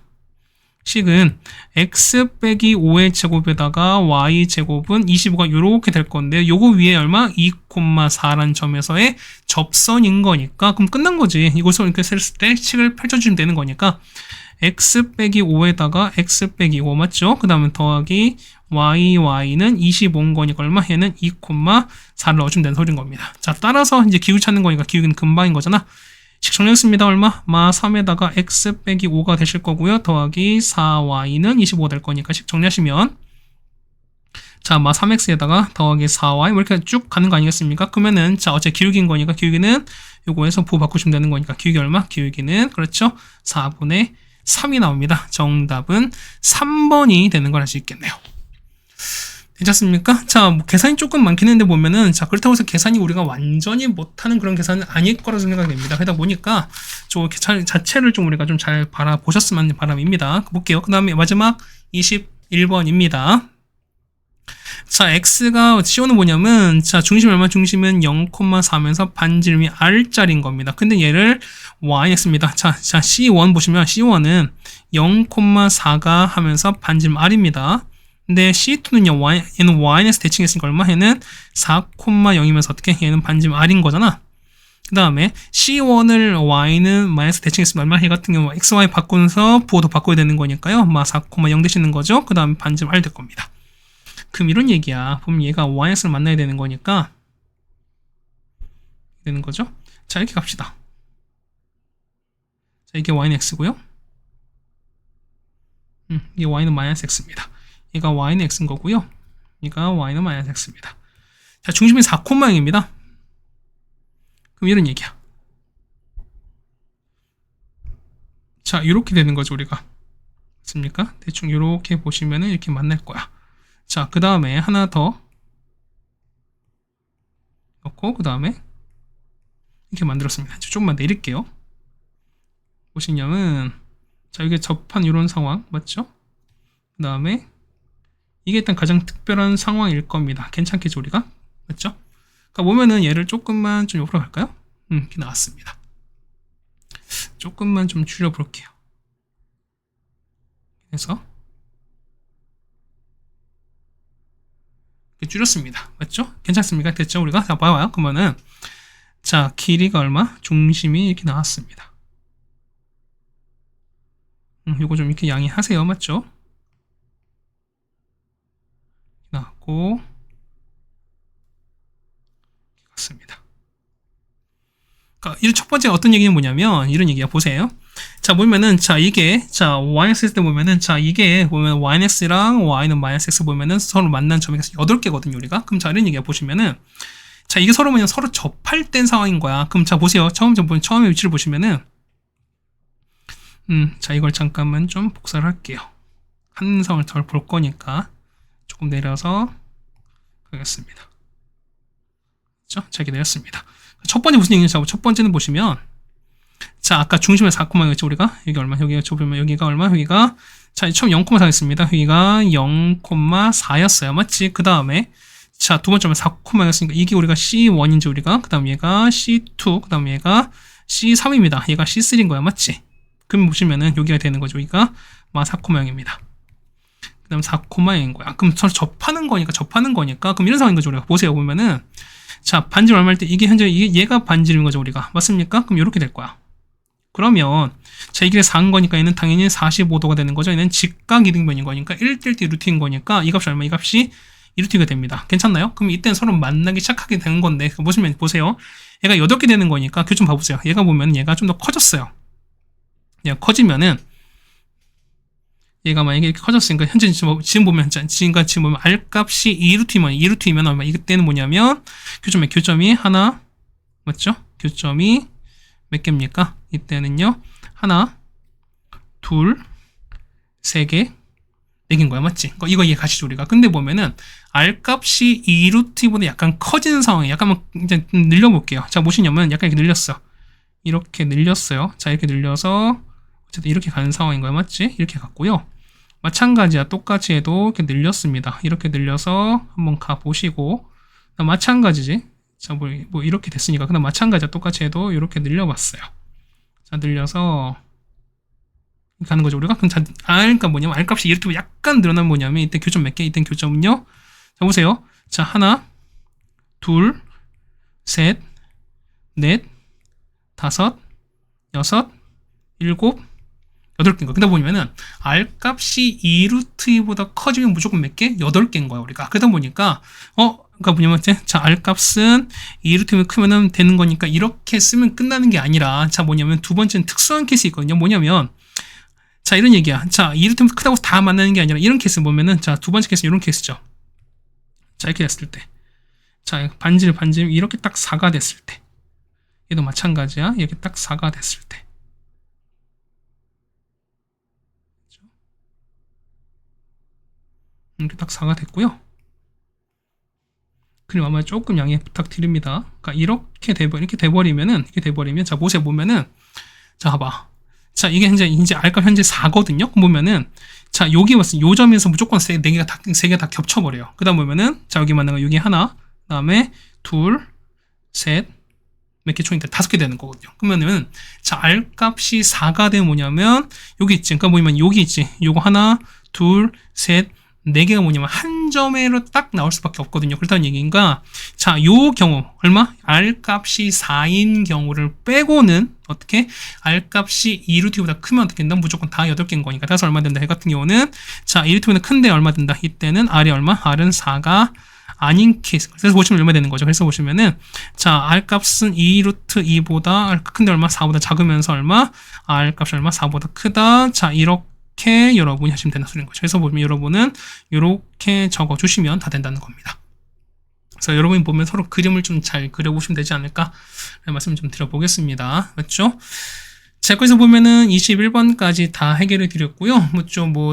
식은 x 빼기 5의 제곱에다가 y 제곱은 25가 이렇게 될 건데 요거 위에 얼마? 2,4라는 점에서의 접선인 거니까 그럼 끝난 거지. 이것을 이렇게 했을 때 식을 펼쳐주면 되는 거니까 x 빼기 5에다가 x 빼기 5 맞죠? 그 다음에 더하기 y는 25인 거니까 얼마? 얘는 2,4를 넣어주면 되는 소리인 겁니다. 자, 따라서 이제 기울 찾는 거니까 기울기는 금방인 거잖아. 식 정리했습니다. 얼마? 마 3에다가 x 빼기 5가 되실 거고요. 더하기 4y는 25가 될 거니까 식 정리하시면 자, 마 3x에다가 더하기 4y 이렇게 쭉 가는 거 아니겠습니까? 그러면은 자, 어째 기울기인 거니까 기울기는 요거에서 부호 바꾸시면 되는 거니까 기울기 얼마? 기울기는 그렇죠? 4분의 3이 나옵니다. 정답은 3번이 되는 걸 알 수 있겠네요. 괜찮습니까? 자, 뭐 계산이 조금 많긴 했는데 보면은 자, 그렇다고 해서 계산이 우리가 완전히 못하는 그런 계산은 아닐 거라고 생각이 됩니다. 그러다 보니까 저 계산 자체를 좀 우리가 좀 잘 바라보셨으면 하는 바람입니다. 볼게요. 그 다음에 마지막 21번입니다. 자, x가 C1은 뭐냐면 자, 중심 얼마? 중심은 0,4면서 반지름이 r짜리인 겁니다. 근데 얘를 yx입니다. 자, C1 보시면 C1은 0,4가 하면서 반지름 r입니다. 근데 C2는요, 얘는 y에서 대칭했으니까 얼마? 얘는 4,0이면서 어떻게? 얘는 반지름 r인 거잖아. 그 다음에 C1을 y는 마이너스 대칭했으면 얼마? 얘 같은 경우 xy 바꾸면서 부호도 바꿔야 되는 거니까요. 4,0 되시는 거죠. 그 다음에 반지름 r 될 겁니다. 그럼 이런 얘기야. 보면 얘가 yx를 만나야 되는 거니까 되는 거죠. 자, 이렇게 갑시다. 자, 이게 y는 x고요. 이게 y는 마이너스 x입니다. 얘가 y는 x인 거고요. 얘가 y는 마이너스 x입니다. 자, 중심이 4,0입니다. 그럼 이런 얘기야. 자, 이렇게 되는 거죠, 우리가. 맞습니까? 대충 이렇게 보시면은 이렇게 만날 거야. 자, 그 다음에 하나 더 넣고, 그 다음에 이렇게 만들었습니다. 조금만 내릴게요. 보시냐면, 자, 이게 접한 이런 상황, 맞죠? 그 다음에 이게 일단 가장 특별한 상황일 겁니다. 괜찮겠죠, 우리가? 맞죠? 그러니까 보면은 얘를 조금만 좀 옆으로 갈까요? 이렇게 나왔습니다. 조금만 좀 줄여볼게요. 그래서 이렇게 줄였습니다. 맞죠? 괜찮습니까? 됐죠? 우리가? 자, 봐봐요. 그러면은 자, 길이가 얼마? 중심이 이렇게 나왔습니다. 요거 좀 이렇게 양해하세요. 맞죠? 나왔고 같습니다. 그러니까 이 첫 번째 어떤 얘기는 뭐냐면 이런 얘기야. 보세요. 자, 보면은 자, 이게 자, yx 했을 때 보면은 자, 이게 보면 yx랑 y는 마이너스 x 보면은 서로 만난 점이 8개거든요, 우리가. 그럼 자, 이런 얘기야. 보시면은 자, 이게 서로 뭐냐 서로 접할 땐 상황인 거야. 그럼 자, 보세요. 처음에 위치를 보시면은 자, 이걸 잠깐만 좀 복사를 할게요. 한 상을 덜 볼 거니까 조금 내려서 하겠습니다. 그렇죠? 자, 이렇게 내렸습니다. 첫 번째 무슨 얘기냐면 첫 번째는 보시면 자, 아까 중심에 4,였죠, 우리가? 여기 얼마? 여기가 좁으면 여기가 얼마? 여기가 자, 처음 0,4였습니다. 여기가 0,4였어요. 맞지? 그 다음에 자, 두 번째는 4,였으니까 이게 우리가 C1인지 우리가 그 다음 얘가 C2 그 다음 얘가 C3입니다. 얘가 C3인 거야. 맞지? 그럼 보시면은 여기가 되는 거죠. 여기가 4,0입니다. 그 다음 4,0인 거야. 그럼 서로 접하는 거니까 그럼 이런 상황인 거죠. 우리가 보세요. 보면은 자, 반지름 얼마일 때 이게 현재 얘가 반지름인 거죠, 우리가. 맞습니까? 그럼 이렇게 될 거야. 그러면 자, 이게 4인 거니까 얘는 당연히 45도가 되는 거죠. 얘는 직각 이등변인 거니까 1대1 루트인 거니까 이 값이 얼마? 이 값이 2루트가 됩니다. 괜찮나요? 그럼 이때는 서로 만나기 시작하게 되는 건데 보시면 보세요. 얘가 8개 되는 거니까 그 좀 봐보세요. 얘가 보면 얘가 좀 더 커졌어요. 얘가 커지면은 얘가 만약에 이렇게 커졌으니까 현재 지금 보면 지금까지 보면 R값이 2루트이면 얼마? 이때는 뭐냐면 교점이 하나 맞죠? 교점이 몇 개입니까? 이때는요 하나 둘 세 개 4개인 거야. 맞지? 이거 이해 가시죠 우리가. 근데 보면은 R값이 2루트보다 약간 커지는 상황에 약간 이제 늘려볼게요. 자, 보시냐면 약간 이렇게 늘렸어. 이렇게 늘렸어요. 자, 이렇게 늘려서 어쨌든 이렇게 가는 상황인 거야. 맞지? 이렇게 갔고요. 마찬가지야. 똑같이 해도 이렇게 늘렸습니다. 이렇게 늘려서 한번 가보시고 마찬가지지. 자, 뭐 이렇게 됐으니까 그다음 마찬가지야. 똑같이 해도 이렇게 늘려봤어요. 자, 늘려서 이렇게 하는 거죠. 우리가 그럼 R가 뭐냐면 R 값이 이렇게 약간 늘어나면 뭐냐면 이때 교점 몇 개? 이때 교점은요. 자 보세요. 자 하나, 둘, 셋, 넷, 다섯, 여섯, 일곱, 8개인 거야. 그러다 보면은 R 값이 2루트 2보다 커지면 무조건 몇 개? 8개인 거야 우리가. 그러다 보니까 그러니까 뭐냐면 자 R 값은 2루트 2보다 크면은 되는 거니까 이렇게 쓰면 끝나는 게 아니라 자 뭐냐면 두 번째는 특수한 케이스 있거든요. 뭐냐면 자 이런 얘기야. 자 2루트 2보다 크다고 다 만나는 게 아니라 이런 케이스 보면은 자 두 번째 케이스 이런 케이스죠. 자 이렇게 됐을 때 자 반질 이렇게 딱 4가 됐을 때 얘도 마찬가지야. 이렇게 딱 4가 됐을 때 이렇게 딱 4가 됐고요. 그리고 아마 조금 양해 부탁드립니다. 그러니까 이렇게 돼버리면 자 보면은 자 봐봐. 자 이게 이제 R값 현재 4거든요. 보면은 자 여기 왔어. 요 점에서 무조건 세 개가 다 겹쳐버려요. 그 다음 보면은 자 여기 만나가 여기 하나, 그 다음에 둘, 셋, 몇 개 총이 5개 되는 거거든요. 그러면은 자 R 값이 4가 되면 뭐냐면 여기 있지. 그러니까 뭐냐면 여기 있지. 요거 하나, 둘, 셋, 4개가 뭐냐면 한 점으로 딱 나올 수밖에 없거든요. 그렇다는 얘기인가? 자, 요 경우 얼마? R 값이 4인 경우를 빼고는 어떻게? R 값이 2루트보다 크면 어떻게 된다? 무조건 다 8개인 거니까. 따라서 얼마 된다? 해 같은 경우는 자, 2루트보다 큰데 얼마 된다? 이때는 R이 얼마? R은 4가 아닌 케이스. 그래서 보시면 얼마 되는 거죠. 그래서 보시면은 자, R 값은 2루트 2보다 R 큰데 얼마? 4보다 작으면서 얼마? R 값이 얼마? 4보다 크다. 자, 이렇게 여러분이 하시면 되는 소리인 거죠. 그래서 보면 여러분은 이렇게 적어주시면 다 된다는 겁니다. 그래서 여러분이 보면 서로 그림을 좀 잘 그려보시면 되지 않을까 라는 말씀 좀 드려보겠습니다. 맞죠? 자, 여기서 보면은 21번까지 다 해결해 드렸고요.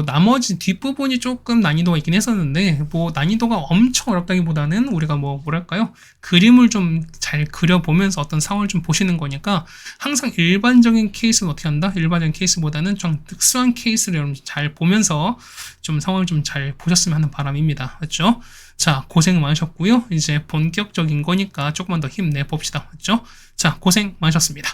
나머지 뒷부분이 조금 난이도가 있긴 했었는데, 난이도가 엄청 어렵다기보다는 우리가 뭐랄까요? 그림을 좀 잘 그려보면서 어떤 상황을 좀 보시는 거니까, 항상 일반적인 케이스는 어떻게 한다? 일반적인 케이스보다는 좀 특수한 케이스를 여러분 잘 보면서 좀 상황을 좀 잘 보셨으면 하는 바람입니다. 맞죠? 자, 고생 많으셨고요. 이제 본격적인 거니까 조금만 더 힘내봅시다. 맞죠? 자, 고생 많으셨습니다.